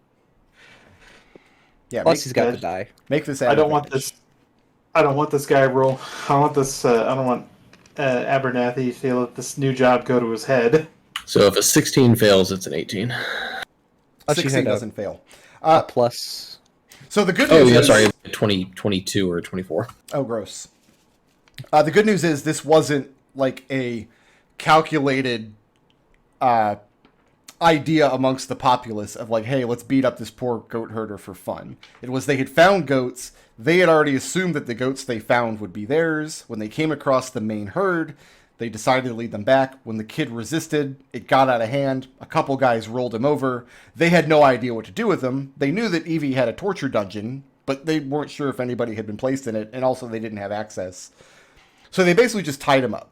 Speaker 1: Yeah,
Speaker 6: Plus, he's got
Speaker 2: good.
Speaker 6: the die.
Speaker 1: make this at
Speaker 2: I don't want
Speaker 1: advantage.
Speaker 2: this. I don't want this guy roll. I want this. I don't want Abernathy to let this new job go to his head.
Speaker 4: So if a 16 fails, it's an 18.
Speaker 6: Plus, you
Speaker 1: 16
Speaker 6: had
Speaker 1: doesn't fail.
Speaker 6: a plus.
Speaker 1: So the good
Speaker 4: Oh,
Speaker 1: news
Speaker 4: yeah,
Speaker 1: is...
Speaker 4: sorry, 22 or 24.
Speaker 1: Oh, gross. The good news is this wasn't like a calculated idea amongst the populace of like, hey, let's beat up this poor goat herder for fun. It was they had found goats. They had already assumed that the goats they found would be theirs. When they came across the main herd, they decided to lead them back. When the kid resisted, it got out of hand. A couple guys rolled him over. They had no idea what to do with him. They knew that Evie had a torture dungeon, but they weren't sure if anybody had been placed in it, and also they didn't have access. So they basically just tied him up.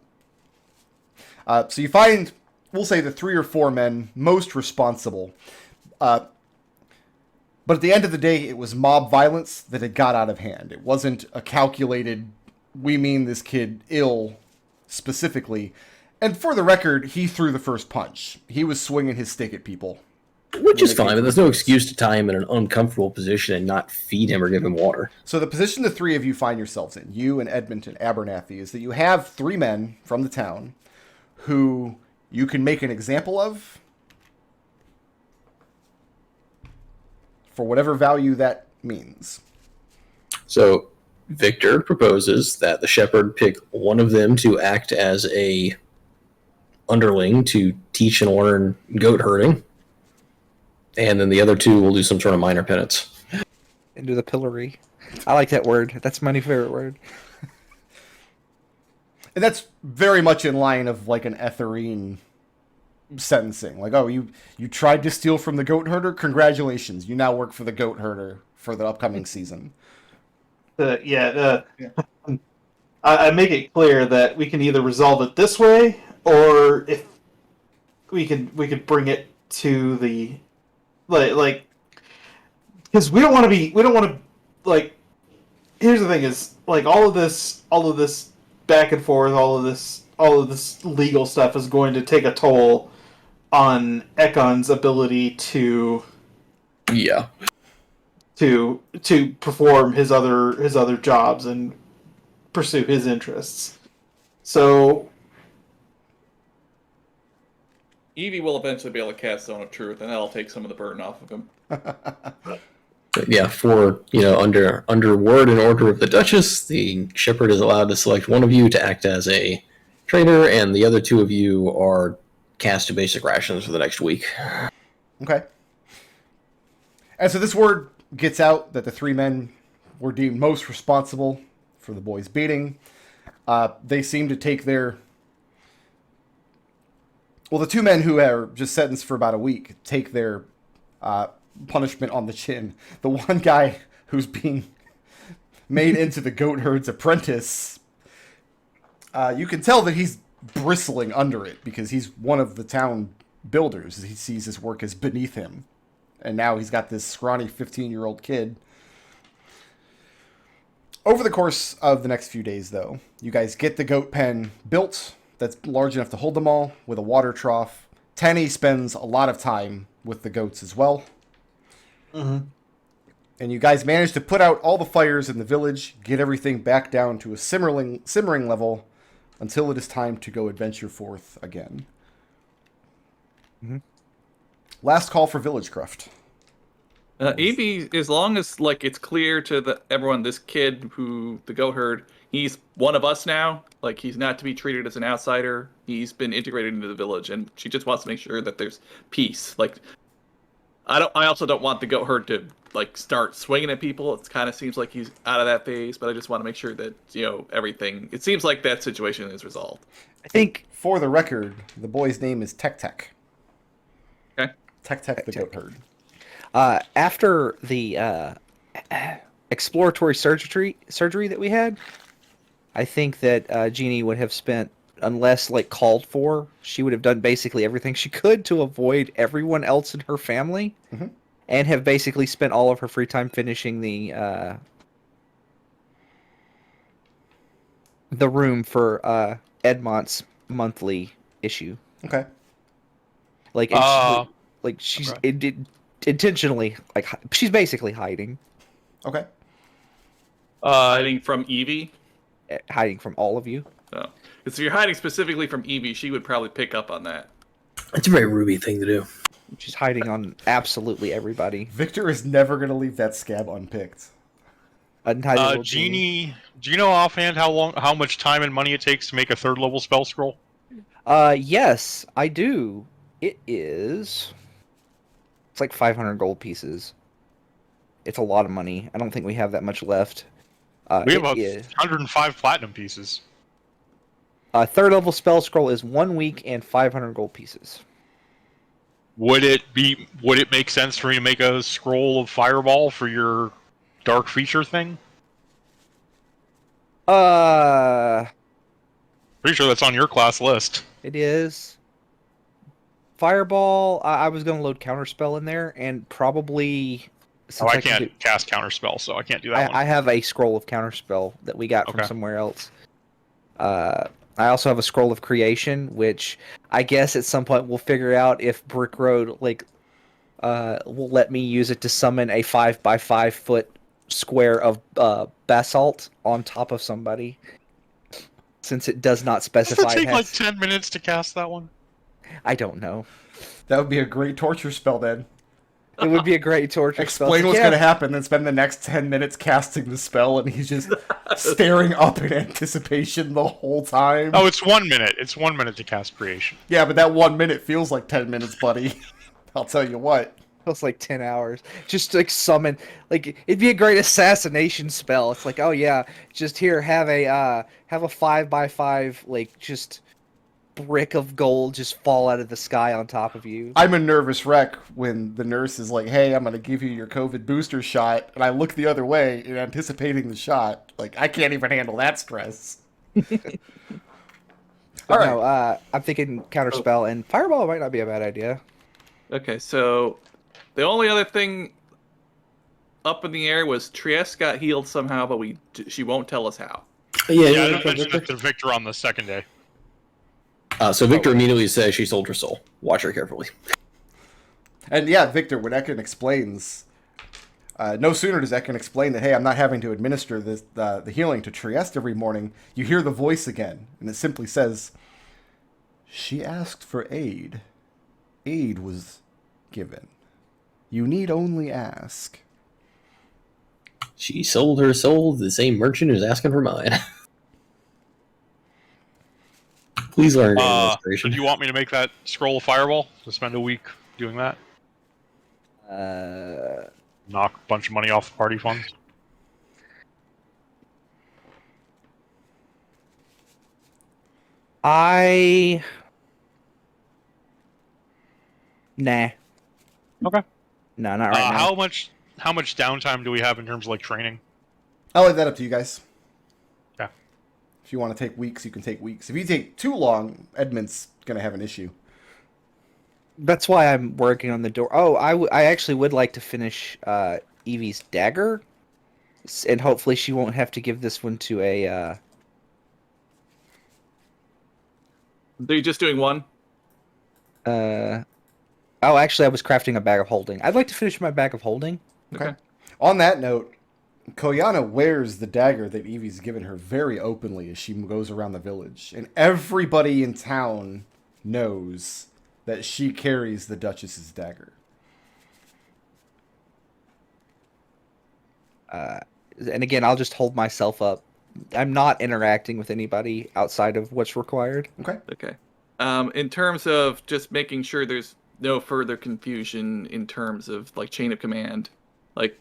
Speaker 1: So you find, we'll say, the 3 or 4 men most responsible. But at the end of the day, it was mob violence that had got out of hand. It wasn't a calculated, we mean this kid ill specifically. And for the record, he threw the first punch. He was swinging his stick at people.
Speaker 4: Which is fine, but there's no excuse to tie him in an uncomfortable position and not feed him or give him water.
Speaker 1: So the position the 3 of you find yourselves in, you and Edmont and Abernathy, is that you have 3 men from the town who you can make an example of for whatever value that means.
Speaker 4: So Victor proposes that the shepherd pick one of them to act as a underling to teach and learn goat herding. And then the other 2 will do some sort of minor penance.
Speaker 6: Into the pillory. I like that word. That's my new favorite word.
Speaker 1: And that's very much in line of like an Etherine sentencing. Like, oh, you tried to steal from the goat herder? Congratulations. You now work for the goat herder for the upcoming season.
Speaker 2: I make it clear that we can either resolve it this way, or if we could bring it to the like because we don't want to like. Here's the thing: is like all of this back and forth, all of this legal stuff is going to take a toll on Ekon's ability to perform his other jobs and pursue his interests. So
Speaker 5: Evie will eventually be able to cast Zone of Truth, and that'll take some of the burden off of him.
Speaker 4: But yeah, for under word and order of the Duchess, the shepherd is allowed to select one of you to act as a trainer, and the other 2 of you are cast to basic rations for the next week.
Speaker 1: Okay. And so this word gets out that the 3 men were deemed most responsible for the boys' beating. They seem to take their... Well, the 2 men who are just sentenced for about a week take their punishment on the chin. The one guy who's being made into the goat herd's apprentice, you can tell that he's bristling under it because he's one of the town builders. He sees his work as beneath him. And now he's got this scrawny 15-year-old kid. Over the course of the next few days, though, you guys get the goat pen built that's large enough to hold them all with a water trough. Tanny spends a lot of time with the goats as well.
Speaker 2: mm-hmm.
Speaker 1: And you guys manage to put out all the fires in the village, get everything back down to a simmering level until it is time to go adventure forth again.
Speaker 6: Mm-hmm.
Speaker 1: Last call for Villagecraft.
Speaker 5: Evie, as long as like it's clear to everyone, this kid who the goat herd, he's one of us now. Like he's not to be treated as an outsider. He's been integrated into the village, and she just wants to make sure that there's peace. Like, I also don't want the goat herd to like start swinging at people. It kind of seems like he's out of that phase, but I just want to make sure that everything. It seems like that situation is resolved.
Speaker 6: I think
Speaker 1: For the record, the boy's name is Tek Tek.
Speaker 5: Okay.
Speaker 1: Tek Tek the goat herd.
Speaker 6: after the exploratory surgery that we had, I think that Jeannie would have spent, unless like called for, she would have done basically everything she could to avoid everyone else in her family,
Speaker 1: Mm-hmm.
Speaker 6: and have basically spent all of her free time finishing the the room for Edmont's monthly issue.
Speaker 1: Okay.
Speaker 6: Like, she's
Speaker 3: okay.
Speaker 6: Intentionally, like, she's basically hiding
Speaker 1: Okay.
Speaker 5: Hiding from Evie.
Speaker 6: hiding from all of you.
Speaker 5: Oh. If you're hiding specifically from Evie, she would probably pick up on that.
Speaker 4: It's a very Ruby thing to do.
Speaker 6: She's hiding on absolutely everybody.
Speaker 1: Victor is never going to leave that scab unpicked.
Speaker 6: Untitled
Speaker 3: Genie, do you know offhand how much time and money it takes to make a 3rd level spell scroll?
Speaker 6: Yes, I do. It's like 500 gold pieces. It's a lot of money. I don't think we have that much left.
Speaker 3: We have 105 platinum pieces.
Speaker 6: 3rd level spell scroll is 1 week and 500 gold pieces.
Speaker 3: Would it make sense for me to make a scroll of Fireball for your dark feature thing?
Speaker 6: Pretty
Speaker 3: Pretty sure that's on your class list.
Speaker 6: It is. Fireball, I was going to load Counterspell in there, and probably...
Speaker 3: I can't cast Counterspell, so I can't do that one.
Speaker 6: I have a scroll of Counterspell that we got from somewhere else. I also have a scroll of Creation, which I guess at some point we'll figure out if Brick Road will let me use it to summon a 5x5 foot square of basalt on top of somebody. Since it does not specify.
Speaker 3: Does it take like 10 minutes to cast that one?
Speaker 6: I don't know.
Speaker 1: That would be a great torture spell then.
Speaker 6: It would be a great torture spell.
Speaker 1: Explain what's going to happen, then spend the next 10 minutes casting the spell, and he's just staring up in anticipation the whole time.
Speaker 3: Oh, it's 1 minute. It's 1 minute to cast Creation.
Speaker 1: Yeah, but that 1 minute feels like 10 minutes, buddy. I'll tell you what.
Speaker 6: Feels like 10 hours. Just like summon, like it'd be a great assassination spell. It's like, oh yeah, just here have a 5x5 like just brick of gold just fall out of the sky on top of you.
Speaker 1: I'm a nervous wreck when the nurse is like, hey, I'm going to give you your COVID booster shot, and I look the other way in anticipating the shot. Like, I can't even handle that stress. All right.
Speaker 6: No, I'm thinking Counterspell, and Fireball might not be a bad idea.
Speaker 5: Okay, so the only other thing up in the air was Trieste got healed somehow, but she won't tell us how.
Speaker 3: Yeah, I mentioned it to Victor on the 2nd day.
Speaker 4: So Victor immediately says she sold her soul. Watch her carefully.
Speaker 1: And yeah, Victor, when Ekon explains, no sooner does Ekon explain that, hey, I'm not having to administer the healing to Trieste every morning, you hear the voice again, and it simply says, she asked for aid. Aid was given. You need only ask.
Speaker 4: She sold her soul to the same merchant who's asking for mine. Please learn
Speaker 3: administration. Do you want me to make that scroll of Fireball? To spend a week doing that? Knock a bunch of money off the party funds?
Speaker 6: Nah.
Speaker 3: Okay.
Speaker 6: No, not right now.
Speaker 3: How much downtime do we have in terms of like training?
Speaker 1: I'll leave that up to you guys.
Speaker 3: Yeah.
Speaker 1: If you want to take weeks, you can take weeks. If you take too long, Edmont's going to have an issue.
Speaker 6: That's why I'm working on the door. Oh, I actually would like to finish Evie's dagger, and hopefully she won't have to give this one to a...
Speaker 5: They're just doing one?
Speaker 6: Oh, actually, I was crafting a bag of holding. I'd like to finish my bag of holding.
Speaker 1: Okay. On that note, Koyana wears the dagger that Evie's given her very openly as she goes around the village. And everybody in town knows that she carries the Duchess's dagger.
Speaker 6: And again, I'll just hold myself up. I'm not interacting with anybody outside of what's required.
Speaker 1: Okay.
Speaker 5: Okay. In terms of just making sure there's no further confusion in terms of like chain of command, like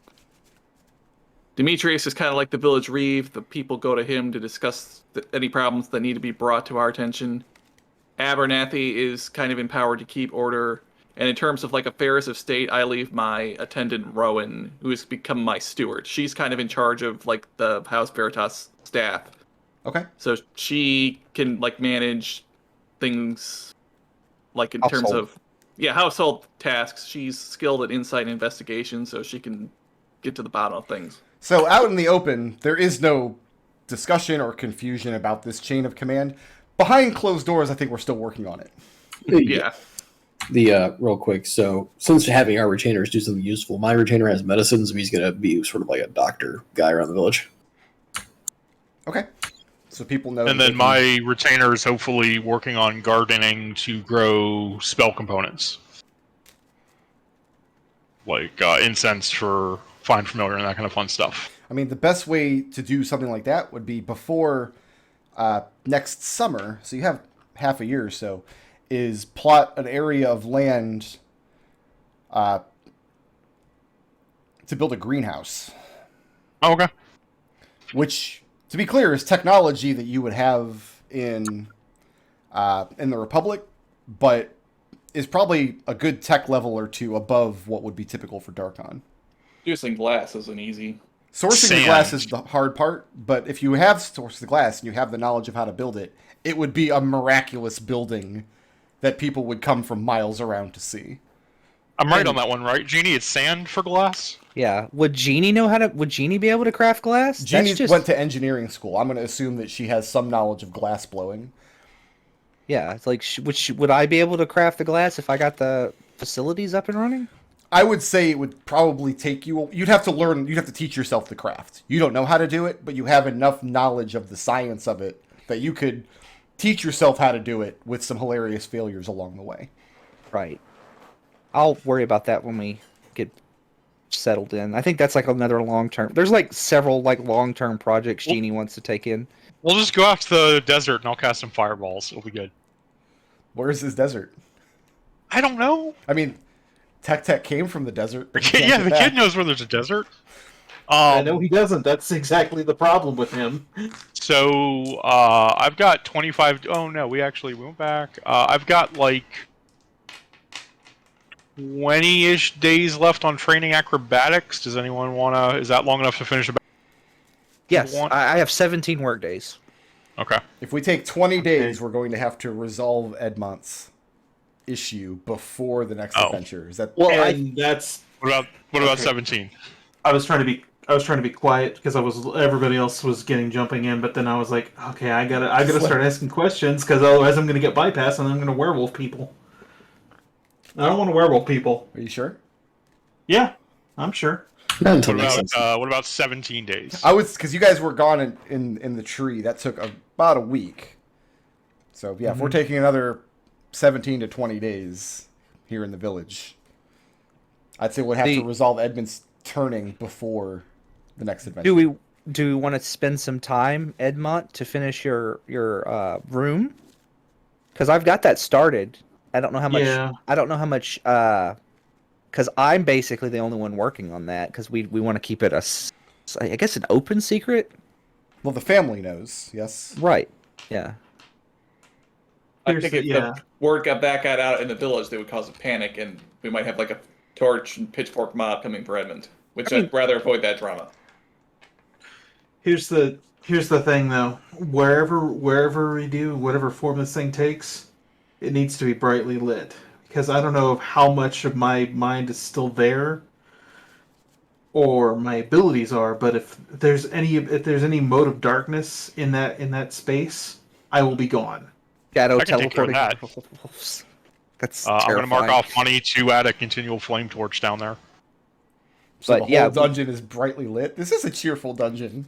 Speaker 5: Demetrius is kind of like the village reeve. The people go to him to discuss any problems that need to be brought to our attention. Abernathy is kind of empowered to keep order. And in terms of like affairs of state, I leave my attendant Rowan, who has become my steward. She's kind of in charge of like the House Veritas staff.
Speaker 1: Okay.
Speaker 5: So she can like manage things like in
Speaker 6: Household.
Speaker 5: terms of household tasks. She's skilled at insight and investigation, so she can get to the bottom of things.
Speaker 1: So out in the open, there is no discussion or confusion about this chain of command. Behind closed doors, I think we're still working on it.
Speaker 5: Yeah.
Speaker 4: The real quick, so since having our retainers do something useful, my retainer has medicine, so he's gonna be sort of like a doctor guy around the village.
Speaker 1: Okay. So people know.
Speaker 3: And then my retainer is hopefully working on gardening to grow spell components. Like incense for Find Familiar and that kind of fun stuff.
Speaker 1: I mean, the best way to do something like that would be before next summer, so you have half a year or so, is plot an area of land to build a greenhouse.
Speaker 3: Oh, okay.
Speaker 1: Which, to be clear, is technology that you would have in the Republic, but is probably a good tech level or two above what would be typical for Darkon.
Speaker 5: Using glass isn't easy.
Speaker 1: Sourcing
Speaker 3: Sand.
Speaker 1: the glass is the hard part, but if you have sourced the glass and you have the knowledge of how to build it, it would be a miraculous building that people would come from miles around to see.
Speaker 3: I'm right on that one, right? Jeannie, it's sand for glass?
Speaker 6: Yeah. Would Jeannie be able to craft glass?
Speaker 1: Jeannie went to engineering school. I'm going to assume that she has some knowledge of glass blowing.
Speaker 6: Yeah, it's like, would I be able to craft the glass if I got the facilities up and running?
Speaker 1: I would say it would probably take you... You'd have to teach yourself the craft. You don't know how to do it, but you have enough knowledge of the science of it that you could teach yourself how to do it with some hilarious failures along the way.
Speaker 6: Right. I'll worry about that when we get settled in. I think that's like another long-term... There's like several like long-term projects Jeannie wants to take in.
Speaker 3: We'll just go out to the desert and I'll cast some fireballs. It'll be good.
Speaker 1: Where is this desert?
Speaker 3: I don't know.
Speaker 1: I mean, Tech came from the desert. But
Speaker 3: Yeah, the kid knows where there's a desert.
Speaker 2: I know he doesn't. That's exactly the problem with him.
Speaker 3: So, I've got 25... Oh, no, we went back. I've got, like, 20-ish days left on training acrobatics. Does anyone want to... Is that long enough to finish a...
Speaker 6: Yes, I have 17 work days.
Speaker 3: Okay.
Speaker 1: If we take 20 days, we're going to have to resolve Edmont's issue before the next adventure. Is that...
Speaker 2: Well, that's...
Speaker 3: What about 17?
Speaker 2: I was trying to be quiet because everybody else was jumping in, but then I was like, okay, I gotta start asking questions because otherwise I'm gonna get bypassed and I'm gonna werewolf people. I don't want to werewolf people.
Speaker 1: Are you sure?
Speaker 2: Yeah, I'm sure.
Speaker 4: Not until next
Speaker 3: What
Speaker 4: time.
Speaker 3: about 17 days?
Speaker 1: Because you guys were gone in the tree. That took about a week. So yeah, if we're taking another 17 to 20 days here in the village, I'd say we'd have to resolve Edmund's turning before the next adventure.
Speaker 6: Do we want to spend some time, Edmont, to finish your room? Because I've got that started. I don't know how much.
Speaker 2: Yeah.
Speaker 6: I don't know how much. Because I'm basically the only one working on that. Because we want to keep it I guess an open secret.
Speaker 1: Well, the family knows. Yes.
Speaker 6: Right. Yeah.
Speaker 5: I think if the word got back out in the village, they would cause a panic, and we might have like a torch and pitchfork mob coming for Edmond. Which I'd rather avoid that drama.
Speaker 2: Here's the thing, though. Wherever we do, whatever form this thing takes, it needs to be brightly lit. Because I don't know how much of my mind is still there, or my abilities are. But if there's any mode of darkness in that space, I will be gone.
Speaker 6: Shadow
Speaker 3: I can take care of
Speaker 6: teleporting.
Speaker 3: that.
Speaker 6: That's
Speaker 3: I'm going to mark
Speaker 6: terrifying.
Speaker 3: off money to add a continual flame torch down there.
Speaker 1: So
Speaker 6: But
Speaker 1: the
Speaker 6: yeah,
Speaker 1: whole dungeon is brightly lit. This is a cheerful dungeon.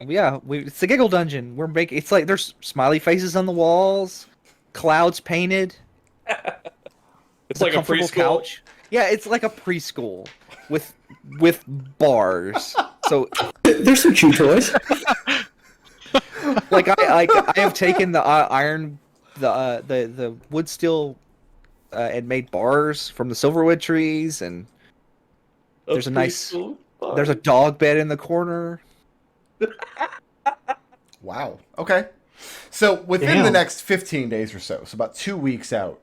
Speaker 6: Yeah, it's the giggle dungeon. It's like there's smiley faces on the walls, clouds painted.
Speaker 5: It's like a
Speaker 6: comfortable
Speaker 5: preschool.
Speaker 6: couch. Yeah, it's like a preschool with bars. So
Speaker 4: There's some chew toys.
Speaker 6: like I have taken the iron, the wood steel, and made bars from the silverwood trees, and there's a dog bed in the corner.
Speaker 1: Wow. Okay. So within the next 15 days or so about 2 weeks out,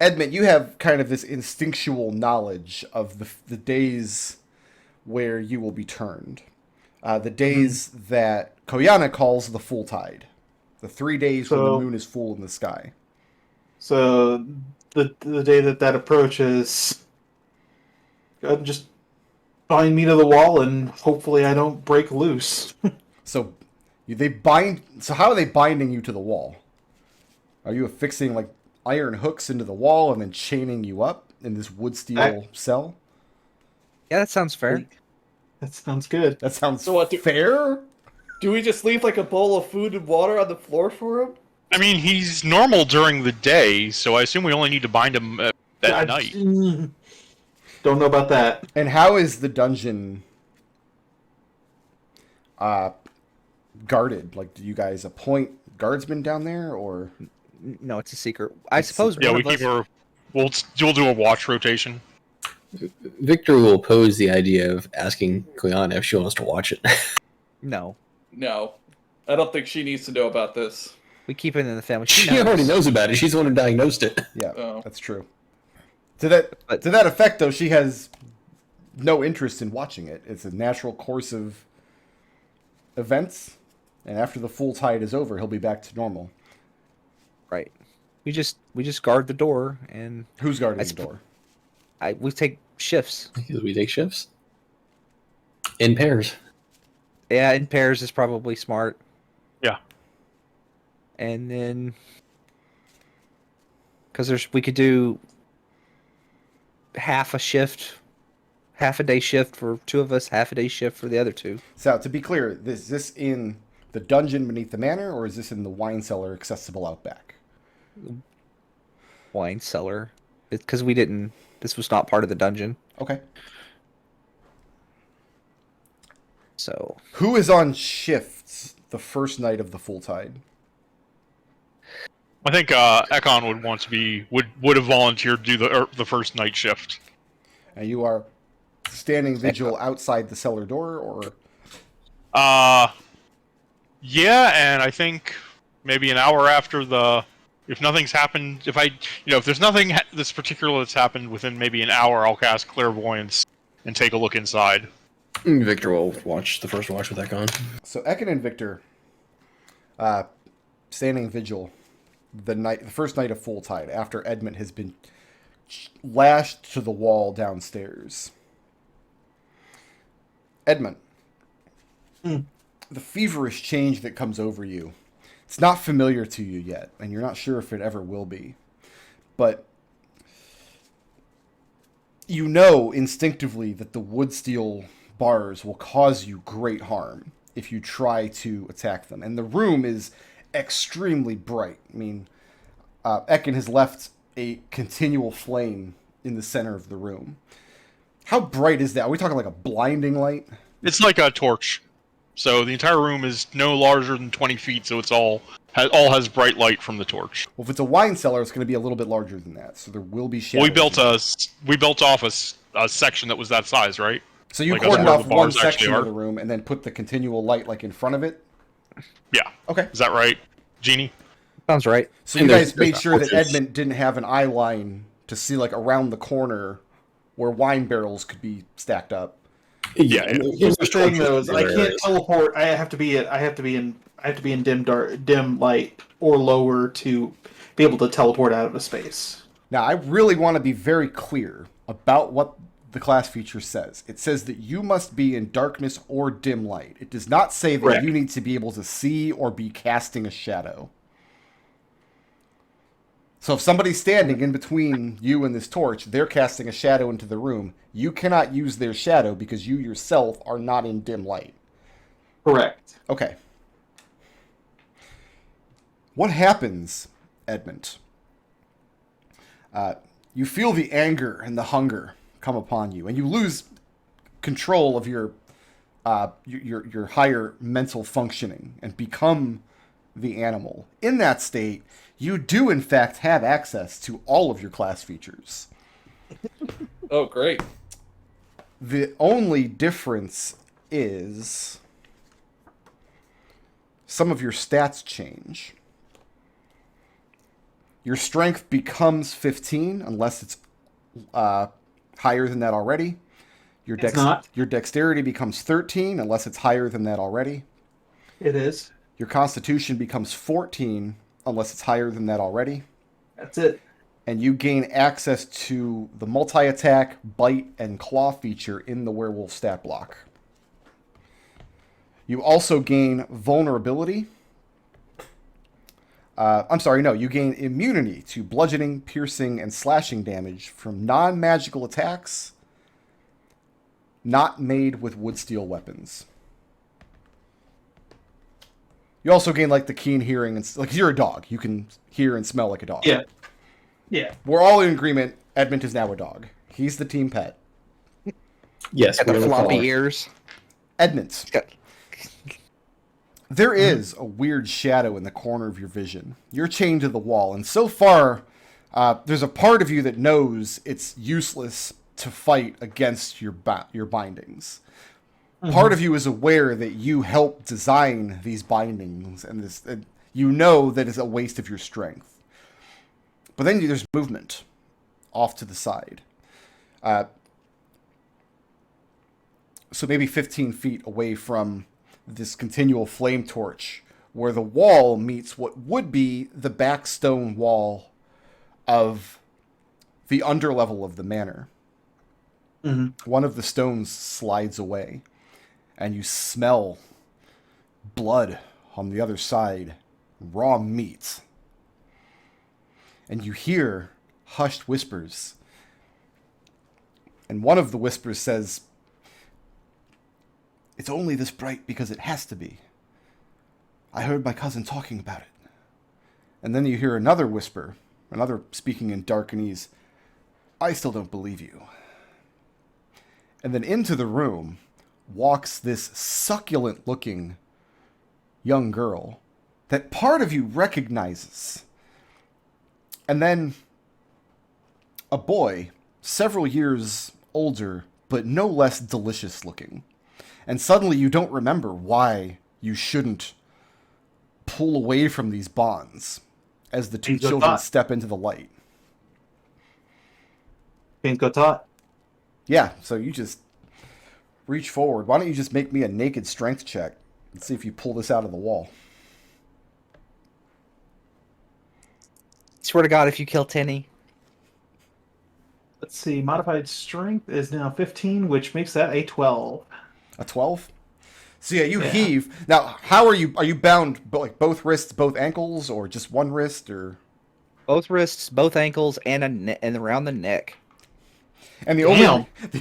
Speaker 1: Edmund, you have kind of this instinctual knowledge of the days where you will be turned. The days that Koyana calls the full tide. The 3 days when the moon is full in the sky.
Speaker 2: So the day that approaches, just bind me to the wall and hopefully I don't break loose.
Speaker 1: So they bind. So how are they binding you to the wall? Are you affixing like iron hooks into the wall and then chaining you up in this wood steel cell?
Speaker 6: Yeah, that sounds fair.
Speaker 2: That sounds good.
Speaker 1: That sounds
Speaker 5: So what,
Speaker 1: fair.
Speaker 5: Do we just leave like a bowl of food and water on the floor for him?
Speaker 3: I mean, he's normal during the day, so I assume we only need to bind him at night.
Speaker 2: Don't know about that.
Speaker 1: And how is the dungeon guarded? Like, do you guys appoint guardsmen down there, or?
Speaker 6: No, it's a secret. I suppose.
Speaker 3: Yeah,
Speaker 6: one
Speaker 3: we
Speaker 6: of
Speaker 3: keep
Speaker 6: us-
Speaker 3: her. We'll do a watch rotation.
Speaker 4: Victor will oppose the idea of asking Cleon if she wants to watch it.
Speaker 6: No,
Speaker 5: No. I don't think she needs to know about this.
Speaker 6: we keep it in the family.
Speaker 4: She already knows about it. She's the one who diagnosed it.
Speaker 1: Yeah,
Speaker 5: Oh.
Speaker 1: that's true. To that effect, though, she has no interest in watching it. It's a natural course of events, and after the full tide is over, he'll be back to normal.
Speaker 6: Right. We just guard the door, and
Speaker 1: Who's guarding
Speaker 6: I
Speaker 1: the
Speaker 6: sp-
Speaker 1: door?
Speaker 6: we take shifts.
Speaker 4: Because we take shifts in pairs.
Speaker 6: Yeah, in pairs is probably smart.
Speaker 3: Yeah.
Speaker 6: And then, because we could do half a day shift for two of us, half a day shift for the other two.
Speaker 1: So, to be clear, is this in the dungeon beneath the manor, or is this in the wine cellar accessible out back?
Speaker 6: Wine cellar, because we didn't. This was not part of the dungeon,
Speaker 1: Okay.
Speaker 6: so
Speaker 1: Who is on shifts the first night of the full tide?
Speaker 3: I think Ekon would want to be would have volunteered to do the first night shift.
Speaker 1: And you are standing vigil outside the cellar door, or?
Speaker 3: Yeah, and I think maybe an hour after if nothing's happened, if there's nothing this particular that's happened within maybe an hour, I'll cast Clairvoyance and take a look inside.
Speaker 4: Victor will watch the first watch with Ekon.
Speaker 1: So Ekon and Victor, standing vigil, the first night of full tide, after Edmont has been lashed to the wall downstairs. Edmont, the feverish change that comes over you, it's not familiar to you yet, and you're not sure if it ever will be. But you know instinctively that the wood steel bars will cause you great harm if you try to attack them. And the room is extremely bright. I mean, Ekon has left a continual flame in the center of the room. How bright is that? Are we talking like a blinding light?
Speaker 3: It's like a torch. So the entire room is no larger than 20 feet, so it's all has bright light from the torch.
Speaker 1: Well, if it's a wine cellar, it's going to be a little bit larger than that. So there will be shadows.
Speaker 3: We built off a section that was that size, right?
Speaker 1: So you
Speaker 3: like
Speaker 1: cordoned
Speaker 3: that's where
Speaker 1: off
Speaker 3: the
Speaker 1: one
Speaker 3: bars actually
Speaker 1: section
Speaker 3: are?
Speaker 1: of the room and then put the continual light like in front of it?
Speaker 3: Yeah.
Speaker 1: Okay.
Speaker 3: Is that right, Jeannie?
Speaker 6: sounds right.
Speaker 1: So you
Speaker 4: And
Speaker 1: guys
Speaker 4: there's
Speaker 1: made sure that
Speaker 4: torches.
Speaker 1: Edmont didn't have an eye line to see like around the corner where wine barrels could be stacked up.
Speaker 4: Yeah.
Speaker 2: Here's the thing, though: is I
Speaker 4: There
Speaker 2: can't
Speaker 4: is.
Speaker 2: teleport. I have to be in dim light or lower to be able to teleport out of a space.
Speaker 1: Now, I really want to be very clear about what the class feature says. It says that you must be in darkness or dim light. It does not say that
Speaker 2: Correct.
Speaker 1: you need to be able to see or be casting a shadow. So if somebody's standing in between you and this torch, they're casting a shadow into the room. You cannot use their shadow because you yourself are not in dim light.
Speaker 2: Correct.
Speaker 1: Okay. What happens, Edmont? You feel the anger and the hunger come upon you, and you lose control of your higher mental functioning and become the animal. In that state, you do in fact have access to all of your class features.
Speaker 5: Oh, great.
Speaker 1: The only difference is some of your stats change. Your strength becomes 15 unless it's higher than that already.
Speaker 2: It's not.
Speaker 1: Your dexterity becomes 13 unless it's higher than that already.
Speaker 2: It is.
Speaker 1: Your constitution becomes 14 unless it's higher than that already.
Speaker 2: That's it.
Speaker 1: And you gain access to the multi-attack, bite, and claw feature in the werewolf stat block. You also gain vulnerability. You gain immunity to bludgeoning, piercing, and slashing damage from non-magical attacks not made with wood steel weapons. You also gain like the keen hearing, and like you're a dog, you can hear and smell like a dog.
Speaker 2: Yeah. Yeah.
Speaker 1: We're all in agreement. Edmont is now a dog. He's the team pet.
Speaker 4: Yes,
Speaker 6: Got
Speaker 4: we're
Speaker 6: the
Speaker 4: gonna
Speaker 6: floppy
Speaker 4: call it.
Speaker 6: ears.
Speaker 1: Edmont.
Speaker 6: Got-
Speaker 1: There is a weird shadow in the corner of your vision. You're chained to the wall, and so far, there's a part of you that knows it's useless to fight against your bindings. Part of you is aware that you helped design these bindings, and you know that it's a waste of your strength. But then there's movement off to the side. So maybe 15 feet away from this continual flame torch, where the wall meets what would be the back stone wall of the underlevel of the manor. One of the stones slides away, and you smell blood on the other side, raw meat. And you hear hushed whispers. And one of the whispers says, "It's only this bright because it has to be. I heard my cousin talking about it." And then you hear another whisper, another speaking in Darkanese, "I still don't believe you." And then into the room walks this succulent-looking young girl that part of you recognizes. And then a boy, several years older, but no less delicious-looking. And suddenly you don't remember why you shouldn't pull away from these bonds as the two children step into the light.
Speaker 2: Pinko Tot.
Speaker 1: Yeah, so you just reach forward. Why don't you just make me a naked strength check and see if you pull this out of the wall?
Speaker 6: Swear to God, if you kill Tenny.
Speaker 2: Let's see. Modified strength is now 15, which makes that a 12.
Speaker 1: A 12? So yeah, you heave. Now, how are you? Are you bound like both wrists, both ankles, or just one wrist, or
Speaker 6: Both wrists, both ankles, and around the neck.
Speaker 1: And the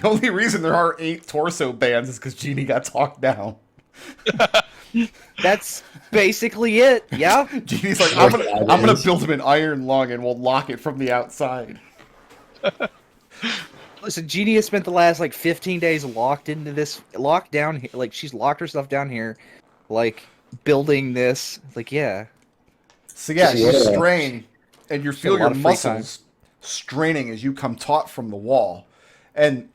Speaker 1: only reason there are 8 torso bands is because Jeannie got talked down.
Speaker 6: That's basically it. Yeah.
Speaker 1: Jeannie's like, I'm gonna build him an iron lung and we'll lock it from the outside.
Speaker 6: Listen, Jeannie has spent the last 15 days locked down here. Like she's locked herself down here, building this. Yeah.
Speaker 1: So yeah, you strain, and you feel your muscles straining as you come taut from the wall, and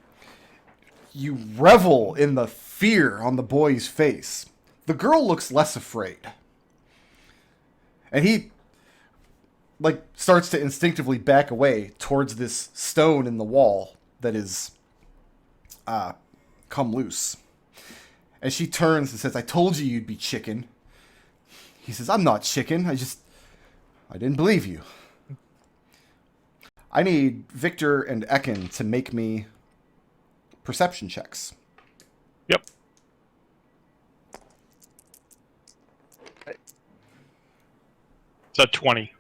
Speaker 1: you revel in the fear on the boy's face. The girl looks less afraid, and he starts to instinctively back away towards this stone in the wall that is come loose. And she turns and says, "I told you you'd be chicken." He says, "I'm not chicken. I didn't believe you." I need Victor and Ekon to make me perception checks.
Speaker 3: Yep. It's a 20.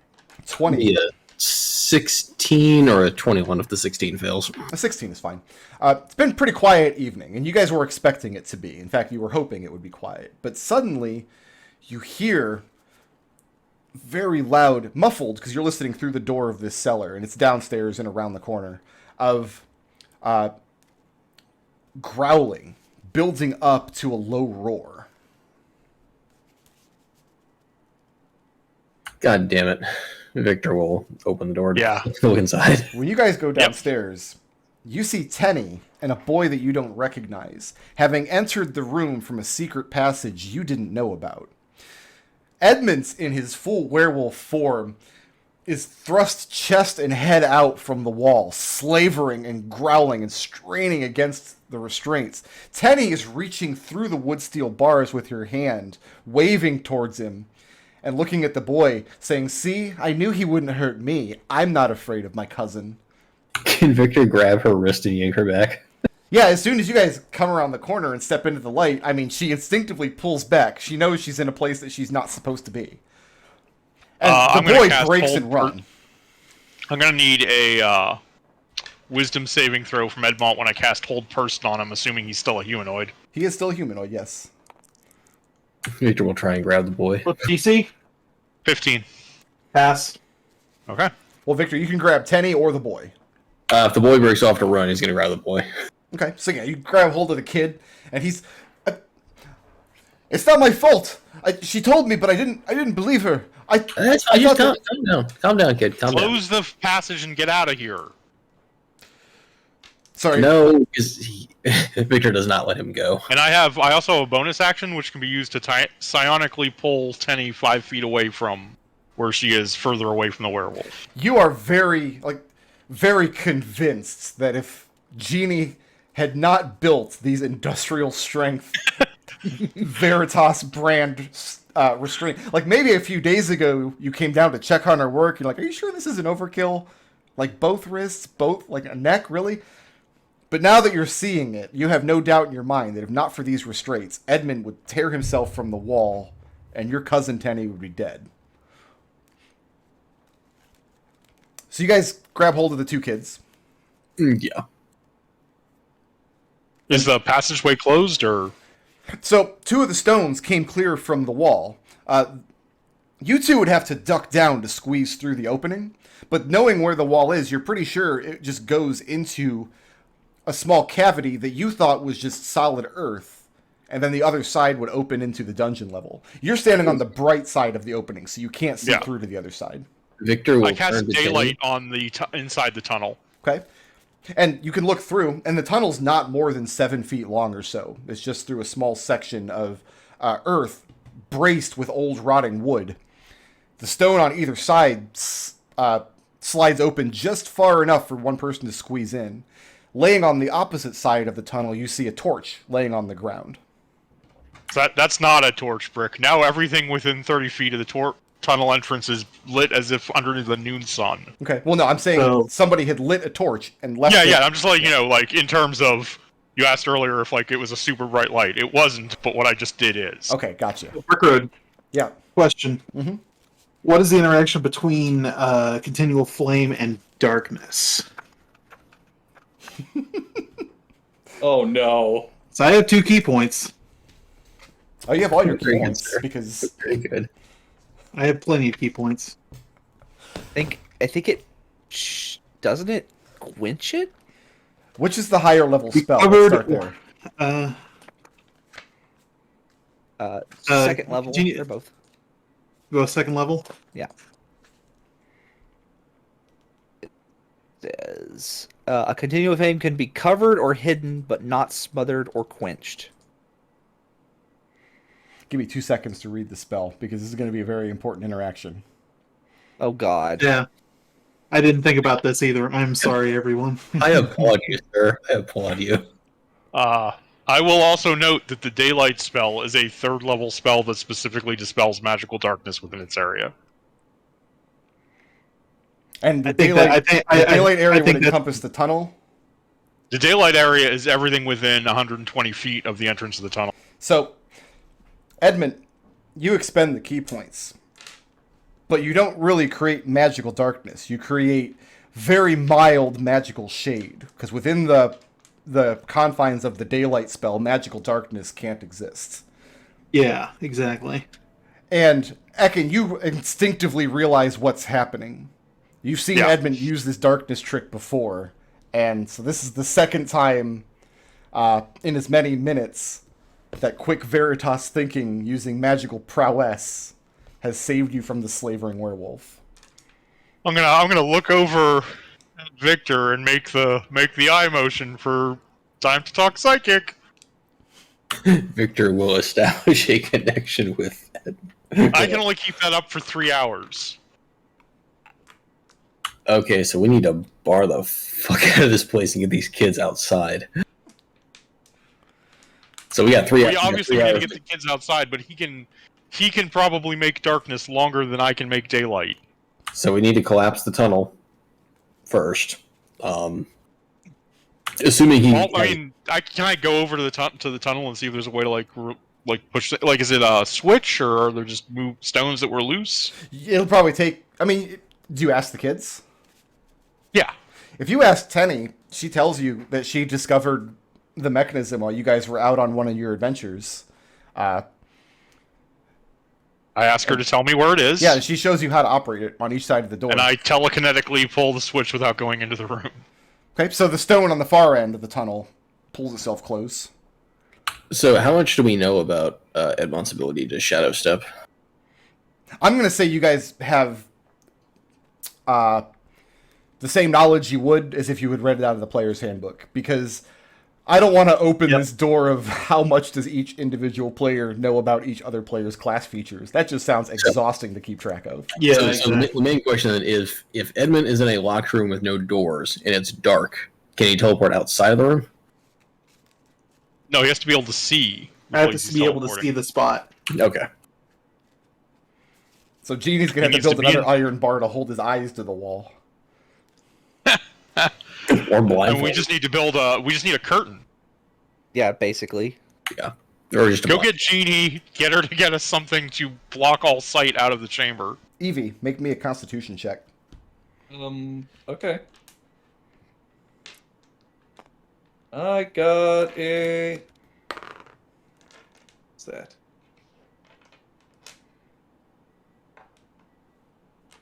Speaker 1: 20.
Speaker 4: Yeah, 16 or a 21 if the 16 fails.
Speaker 1: A 16 is fine. It's been a pretty quiet evening, and you guys were expecting it to be. In fact, you were hoping it would be quiet. But suddenly, you hear very loud, muffled, because you're listening through the door of this cellar, and it's downstairs and around the corner, of growling, building up to a low roar.
Speaker 4: God damn it. Victor will open the door
Speaker 3: Yeah.
Speaker 4: to go inside.
Speaker 1: When you guys go downstairs, you see Tenny and a boy that you don't recognize, having entered the room from a secret passage you didn't know about. Edmont, in his full werewolf form, is thrust chest and head out from the wall, slavering and growling and straining against the restraints. Tenny is reaching through the wood steel bars with her hand, waving towards him, and looking at the boy, saying, "See, I knew he wouldn't hurt me. I'm not afraid of my cousin."
Speaker 4: Can Victor grab her wrist and yank her back?
Speaker 1: Yeah, as soon as you guys come around the corner and step into the light, I mean, she instinctively pulls back. She knows she's in a place that she's not supposed to be. And the boy breaks and runs.
Speaker 3: I'm going to need a wisdom saving throw from Edmont when I cast Hold Person on him, assuming he's still a humanoid.
Speaker 1: He is still a humanoid, yes.
Speaker 4: Victor will try and grab the boy.
Speaker 2: What's DC?
Speaker 3: 15.
Speaker 2: Pass.
Speaker 3: Okay.
Speaker 1: Well, Victor, you can grab Tenny or the boy.
Speaker 4: If the boy breaks off to run, he's going to grab the boy.
Speaker 1: Okay, so yeah, you grab hold of the kid, and he's... it's not my fault! She told me, but I didn't believe her.
Speaker 4: That's fine, just calm down. Calm down, kid. Calm down.
Speaker 3: Close the passage and get out of here.
Speaker 1: Sorry.
Speaker 4: No, because Victor does not let him go.
Speaker 3: And I also have a bonus action, which can be used to psionically pull Tenny 5 feet away from where she is, further away from the werewolf.
Speaker 1: You are very convinced that if Genie had not built these industrial strength Veritas brand restraint, like maybe a few days ago you came down to check on her work, you're like, are you sure this isn't overkill? Like both wrists, like a neck, really? But now that you're seeing it, you have no doubt in your mind that if not for these restraints, Edmund would tear himself from the wall and your cousin Tenny would be dead. So you guys grab hold of the two kids.
Speaker 4: Yeah.
Speaker 3: Is the passageway closed, or...?
Speaker 1: So, two of the stones came clear from the wall. You two would have to duck down to squeeze through the opening, but knowing where the wall is, you're pretty sure it just goes into a small cavity that you thought was just solid earth, and then the other side would open into the dungeon level. You're standing on the bright side of the opening, so you can't see through to the other side.
Speaker 4: Victor will
Speaker 3: I cast daylight on the inside the tunnel.
Speaker 1: Okay. And you can look through, and the tunnel's not more than 7 feet long or so. It's just through a small section of earth braced with old rotting wood. The stone on either side slides open just far enough for one person to squeeze in. Laying on the opposite side of the tunnel, you see a torch laying on the ground.
Speaker 3: That's not a torch brick. Now everything within 30 feet of the tunnel entrance is lit as if under the noon sun.
Speaker 1: Okay. Well, no, I'm saying somebody had lit a torch and left it.
Speaker 3: Yeah, I'm just letting you know, like, in terms of... You asked earlier if, like, it was a super bright light. It wasn't, but what I just did is.
Speaker 1: Okay, gotcha.
Speaker 2: Good.
Speaker 1: Yeah.
Speaker 2: Question.
Speaker 1: Mm-hmm.
Speaker 2: What is the interaction between continual flame and darkness?
Speaker 5: Oh, no.
Speaker 2: So I have 2 key points.
Speaker 1: Oh, you have all your key
Speaker 4: Very good,
Speaker 1: points,
Speaker 4: sir.
Speaker 1: because...
Speaker 4: Very good.
Speaker 2: I have plenty of key points.
Speaker 6: I think it doesn't it quench it?
Speaker 1: Which is the higher level spell?
Speaker 2: Covered,
Speaker 1: Let's start there.
Speaker 6: Second level.
Speaker 2: continue-
Speaker 6: They're both.
Speaker 2: Go second level.
Speaker 6: Yeah. It says a continual flame can be covered or hidden, but not smothered or quenched.
Speaker 1: Give me 2 seconds to read the spell, because this is going to be a very important interaction.
Speaker 6: Oh God.
Speaker 2: Yeah. I didn't think about this either. I'm sorry, everyone.
Speaker 4: I applaud you, sir. I applaud you.
Speaker 3: I will also note that the daylight spell is a 3rd level spell that specifically dispels magical darkness within its area.
Speaker 1: And the
Speaker 2: I think
Speaker 1: daylight,
Speaker 2: that-
Speaker 1: the daylight area
Speaker 2: I
Speaker 1: would
Speaker 2: think that-
Speaker 1: encompass the tunnel.
Speaker 3: The daylight area is everything within 120 feet of the entrance of the tunnel.
Speaker 1: So, Edmund, you expend the key points, but you don't really create magical darkness. You create very mild magical shade, because within the confines of the daylight spell, magical darkness can't exist.
Speaker 2: Yeah, exactly.
Speaker 1: And Ekon, you instinctively realize what's happening. You've seen Edmund use this darkness trick before, and so this is the second time in as many minutes that quick Veritas thinking using magical prowess has saved you from the slavering werewolf.
Speaker 3: I'm gonna look over at Victor and make the eye motion for time to talk psychic.
Speaker 4: Victor will establish a connection with Ed.
Speaker 3: I can only keep that up for 3 hours.
Speaker 4: Okay, so we need to bar the fuck out of this place and get these kids outside. So we got 3 hours.
Speaker 3: We obviously need to get the kids outside, but he can probably make darkness longer than I can make daylight.
Speaker 4: So we need to collapse the tunnel first. And Assuming he.
Speaker 3: Well, I mean, can I go over to the tunnel and see if there's a way to like push? Like, is it a switch or are there just stones that were loose?
Speaker 1: It'll probably take. I mean, do you ask the kids?
Speaker 3: Yeah.
Speaker 1: If you ask Tenny, she tells you that she discovered the mechanism while you guys were out on one of your adventures.
Speaker 3: I ask her to tell me where it is.
Speaker 1: Yeah, she shows you how to operate it on each side of the door.
Speaker 3: And I telekinetically pull the switch without going into the room.
Speaker 1: Okay, so the stone on the far end of the tunnel pulls itself close.
Speaker 4: So how much do we know about Edmont's ability to shadow step?
Speaker 1: I'm going to say you guys have the same knowledge you would as if you had read it out of the player's handbook, because I don't want to open this door of how much does each individual player know about each other player's class features. That just sounds exhausting to keep track of.
Speaker 2: Yeah.
Speaker 4: So the main question then is, if Edmont is in a locked room with no doors and it's dark, can he teleport outside of the room?
Speaker 3: No, he has to be able to see.
Speaker 2: I have
Speaker 3: before
Speaker 2: to
Speaker 3: he's
Speaker 2: be able to
Speaker 3: teleporting.
Speaker 2: see the spot.
Speaker 4: Okay.
Speaker 1: So Genie's going to have to build another iron bar to hold his eyes to the wall.
Speaker 4: Or blind.
Speaker 3: And we just need to build a. We just need a curtain.
Speaker 6: Yeah, basically.
Speaker 4: Yeah. Or just
Speaker 3: Go get Genie. Get her to get us something to block all sight out of the chamber.
Speaker 1: Evie, make me a Constitution check.
Speaker 7: Okay. I got a... What's that?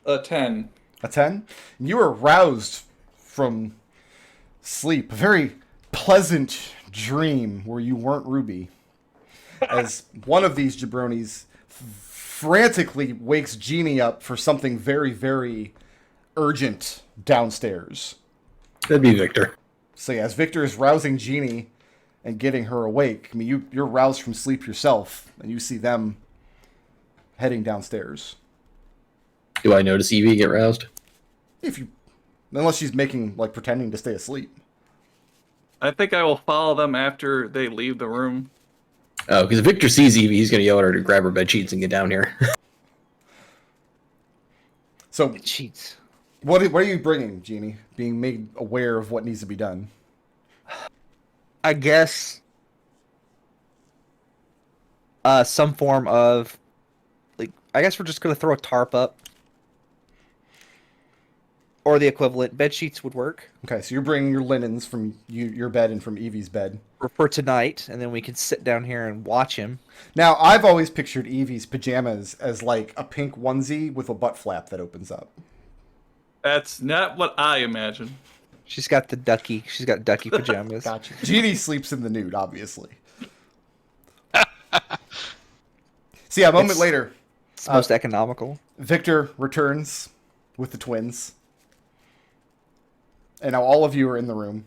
Speaker 7: A 10.
Speaker 1: A 10? You were roused from sleep. A very pleasant dream where you weren't Ruby. As one of these jabronis frantically wakes Genie up for something very, very urgent downstairs.
Speaker 4: That'd be Victor.
Speaker 1: So yeah, as Victor is rousing Genie and getting her awake, I mean, you're roused from sleep yourself, and you see them heading downstairs.
Speaker 4: Do I notice Evie get roused?
Speaker 1: Unless she's pretending to stay asleep.
Speaker 5: I think I will follow them after they leave the room.
Speaker 4: Oh, because if Victor sees Evie, he's going to yell at her to grab her bed sheets and get down here.
Speaker 1: So,
Speaker 6: Cheats.
Speaker 1: what are you bringing, Genie? Being made aware of what needs to be done.
Speaker 6: I guess some form of, I guess we're just going to throw a tarp up. Or the equivalent. Bed sheets would work.
Speaker 1: Okay, so you're bringing your linens from your bed and from Evie's bed.
Speaker 6: For tonight, and then we can sit down here and watch him.
Speaker 1: Now, I've always pictured Evie's pajamas as like a pink onesie with a butt flap that opens up.
Speaker 5: That's not what I imagine.
Speaker 6: She's got ducky pajamas.
Speaker 1: Gotcha. Genie sleeps in the nude, obviously. See, a moment later,
Speaker 6: It's most economical.
Speaker 1: Victor returns with the twins. And now all of you are in the room,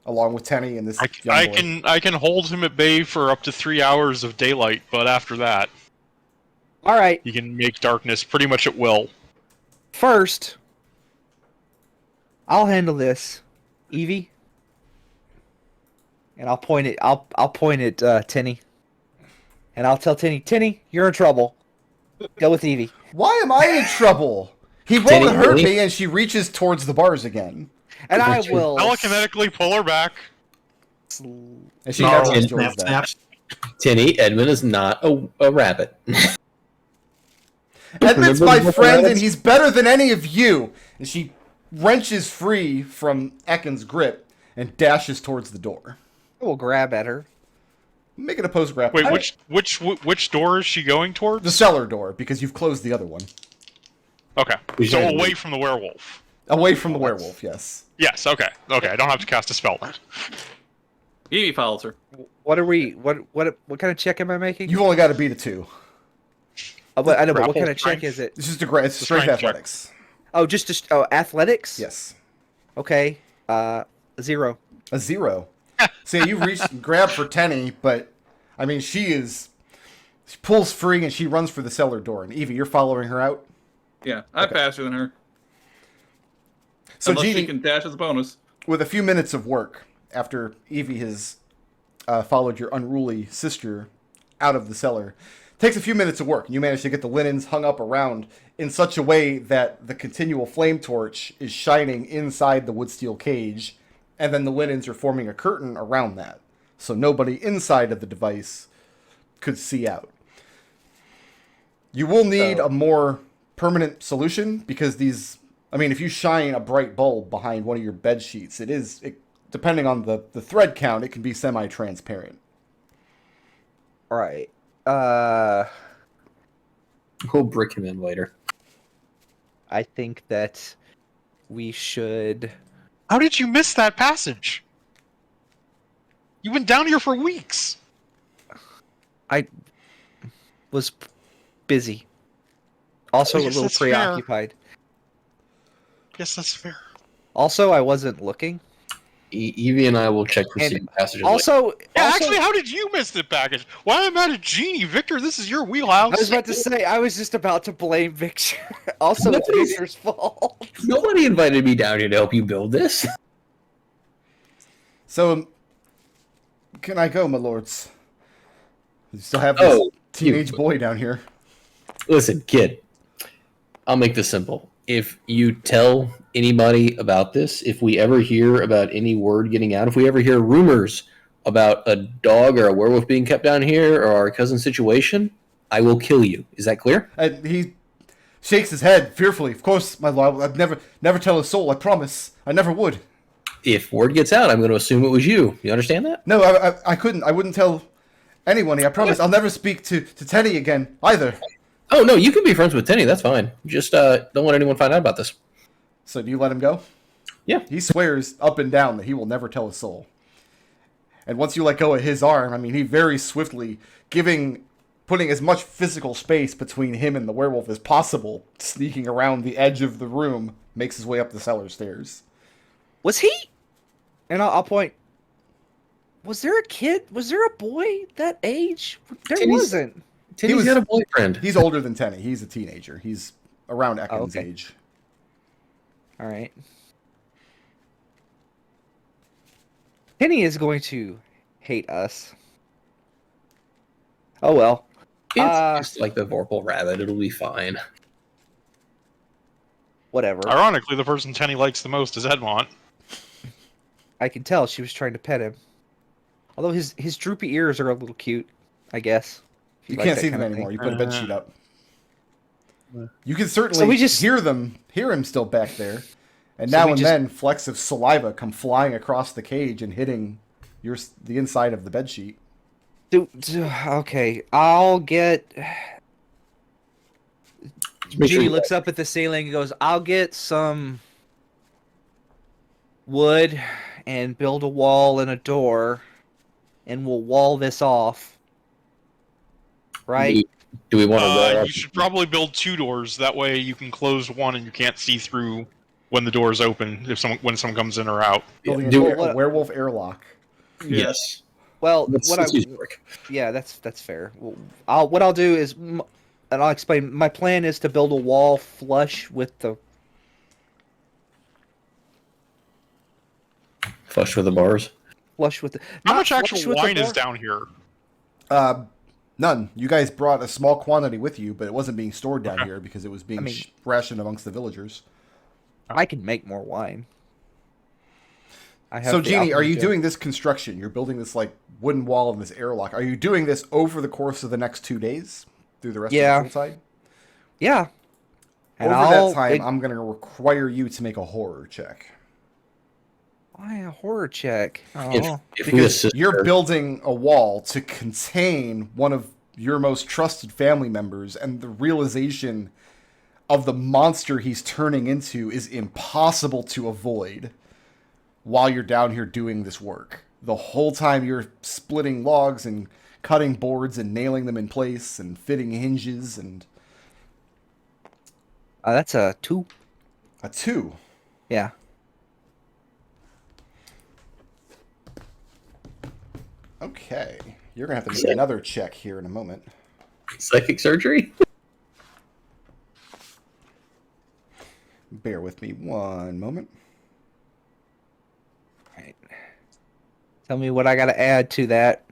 Speaker 1: along with Tenny and this young boy.
Speaker 3: I can hold him at bay for up to 3 hours of daylight, but after that,
Speaker 6: All right.
Speaker 3: he can make darkness pretty much at will.
Speaker 6: First, I'll handle this, Evie. And I'll point it. I'll point at Tenny. And I'll tell Tenny, you're in trouble. Go with Evie.
Speaker 1: Why am I in trouble? He won't
Speaker 4: Tenny,
Speaker 1: hurt
Speaker 4: really?
Speaker 1: me, and she reaches towards the bars again.
Speaker 6: And I will.
Speaker 3: Telekinetically pull her back.
Speaker 1: And she never enjoys
Speaker 2: Snap,
Speaker 1: that.
Speaker 2: snap.
Speaker 4: Tenny, Edmund is not a rabbit.
Speaker 1: Edmund's my friend, and he's better than any of you. And she wrenches free from Ekon's grip and dashes towards the door.
Speaker 6: I will grab at her.
Speaker 1: Make it a post grapple.
Speaker 3: Wait, which door is she going towards?
Speaker 1: The cellar door, because you've closed the other one.
Speaker 3: Okay,
Speaker 4: We
Speaker 3: so
Speaker 4: should-
Speaker 3: away from the werewolf.
Speaker 1: Away from the werewolf, yes.
Speaker 3: Yes, okay. I don't have to cast a spell then.
Speaker 5: Evie follows her.
Speaker 6: What are we? What kind of check am I making?
Speaker 1: You've only got to beat a 2.
Speaker 6: I know, but what
Speaker 3: Grapple
Speaker 6: kind of check
Speaker 3: strength?
Speaker 6: is it?
Speaker 1: It's just it's straight
Speaker 3: strength check.
Speaker 1: athletics.
Speaker 6: Oh, just athletics.
Speaker 1: Yes.
Speaker 6: Okay. 0.
Speaker 1: A 0. See, you reach and grab for Tenny, but I mean, she pulls free and she runs for the cellar door. And Evie, you're following her out.
Speaker 5: Yeah, I'm
Speaker 1: Okay.
Speaker 5: faster than her.
Speaker 1: So
Speaker 5: Unless
Speaker 1: Genie,
Speaker 5: she can dash as a bonus.
Speaker 1: with a few minutes of work after Evie has followed your unruly sister out of the cellar, takes a few minutes of work, and you manage to get the linens hung up around in such a way that the continual flame torch is shining inside the wood steel cage and then the linens are forming a curtain around that, so nobody inside of the device could see out. You will need a more permanent solution because these. I mean, if you shine a bright bulb behind one of your bed sheets, depending on the thread count, it can be semi-transparent.
Speaker 6: All right.
Speaker 4: We'll brick him in later.
Speaker 6: I think that we should.
Speaker 3: How did you miss that passage? You've been down here for weeks.
Speaker 6: I was busy. Also,
Speaker 3: I
Speaker 6: a
Speaker 3: guess
Speaker 6: little
Speaker 3: that's fair.
Speaker 6: preoccupied.
Speaker 3: Yes, that's fair.
Speaker 6: Also, I wasn't looking.
Speaker 4: Evie and I will check for
Speaker 6: And
Speaker 4: secret passages later.
Speaker 6: Also,
Speaker 3: Yeah,
Speaker 6: also,
Speaker 3: actually, how did you miss the package? Why am I mad at Genie? Victor, this is your wheelhouse.
Speaker 6: I was about to say, I was just about to blame Victor. Also, it's
Speaker 4: Nobody's-
Speaker 6: Victor's fault.
Speaker 4: Nobody invited me down here to help you build this.
Speaker 1: So, can I go, my lords? You still have this teenage boy down here.
Speaker 4: Listen, kid. I'll make this simple. If you tell anybody about this, if we ever hear about any word getting out, if we ever hear rumors about a dog or a werewolf being kept down here or our cousin's situation, I will kill you. Is that clear?
Speaker 1: And he shakes his head fearfully. Of course, my lord. I'd never tell a soul. I promise. I never would.
Speaker 4: If word gets out, I'm going to assume it was you. You understand that?
Speaker 1: No, I couldn't. I wouldn't tell anyone. I promise. I'll never speak to Teddy again either.
Speaker 4: Oh, no, you can be friends with Tenny. That's fine. Just don't let anyone find out about this.
Speaker 1: So do you let him go?
Speaker 4: Yeah.
Speaker 1: He swears up and down that he will never tell a soul. And once you let go of his arm, I mean, he very swiftly, putting as much physical space between him and the werewolf as possible, sneaking around the edge of the room, makes his way up the cellar stairs.
Speaker 6: Was he? And I'll point. Was there a kid? Was there a boy that age? There
Speaker 4: Tenny's-
Speaker 6: wasn't.
Speaker 4: Tenny's got a boyfriend.
Speaker 1: He's older than Tenny. He's a teenager. He's around Ekon's
Speaker 6: okay.
Speaker 1: age.
Speaker 6: All right. Penny is going to hate us. Oh well.
Speaker 4: It's just like the Vorpal rabbit. It'll be fine.
Speaker 6: Whatever.
Speaker 3: Ironically, the person Tenny likes the most is Edmont.
Speaker 6: I can tell she was trying to pet him. Although his droopy ears are a little cute, I guess. if
Speaker 1: You
Speaker 6: like
Speaker 1: can't
Speaker 6: that
Speaker 1: see them
Speaker 6: kind of
Speaker 1: anymore.
Speaker 6: thing.
Speaker 1: You put a bed sheet up. You can certainly
Speaker 6: So we just-
Speaker 1: hear him still back there. And
Speaker 6: So
Speaker 1: now
Speaker 6: we
Speaker 1: and
Speaker 6: just-
Speaker 1: then, flecks of saliva come flying across the cage and hitting the inside of the bed sheet.
Speaker 6: Okay, I'll get.
Speaker 4: Make sure
Speaker 6: Genie
Speaker 4: you-
Speaker 6: looks up at the ceiling and goes, "I'll get some wood and build a wall and a door, and we'll wall this off." Right?
Speaker 4: Do we want to roll up?
Speaker 3: You should probably build 2 doors. That way you can close one and you can't see through when the door is open when someone comes in or out.
Speaker 1: Building
Speaker 4: do
Speaker 1: a
Speaker 6: what-
Speaker 1: werewolf airlock.
Speaker 4: Yes.
Speaker 6: Well,
Speaker 4: Let's use brick.
Speaker 6: yeah, that's fair. Well, what I'll do is, and I'll explain. My plan is to build a wall flush with the.
Speaker 4: Flush with the bars.
Speaker 6: Flush with the.
Speaker 3: How
Speaker 6: not
Speaker 3: much
Speaker 6: flush
Speaker 3: actual
Speaker 6: with the
Speaker 3: wine is
Speaker 6: door.
Speaker 3: down here?
Speaker 1: None. You guys brought a small quantity with you, but it wasn't being stored down
Speaker 3: Okay.
Speaker 1: here because it was being
Speaker 6: I mean-
Speaker 1: rationed amongst the villagers.
Speaker 6: I can make more wine. I have
Speaker 1: So,
Speaker 6: the
Speaker 1: Jeannie, are
Speaker 6: alchemy
Speaker 1: you
Speaker 6: gem.
Speaker 1: doing this construction? You're building this like wooden wall and this airlock. Are you doing this over the course of the next 2 days through the rest
Speaker 6: Yeah.
Speaker 1: of the hillside?
Speaker 6: Yeah. And
Speaker 1: Over
Speaker 6: I'll,
Speaker 1: that time, I'm going to require you to make a horror check.
Speaker 6: Why a horror check? Oh.
Speaker 4: If we
Speaker 1: Because
Speaker 4: assist
Speaker 1: you're
Speaker 4: her,
Speaker 1: building a wall to contain one of your most trusted family members, and the realization of the monster he's turning into is impossible to avoid while you're down here doing this work. The whole time you're splitting logs and cutting boards and nailing them in place and fitting hinges and
Speaker 6: That's a 2.
Speaker 1: a 2.
Speaker 6: Yeah.
Speaker 1: Okay. You're going to have to make another check here in a moment.
Speaker 4: psychic surgery?
Speaker 1: Bear with me one moment.
Speaker 6: Right. Tell me what I got to add to that.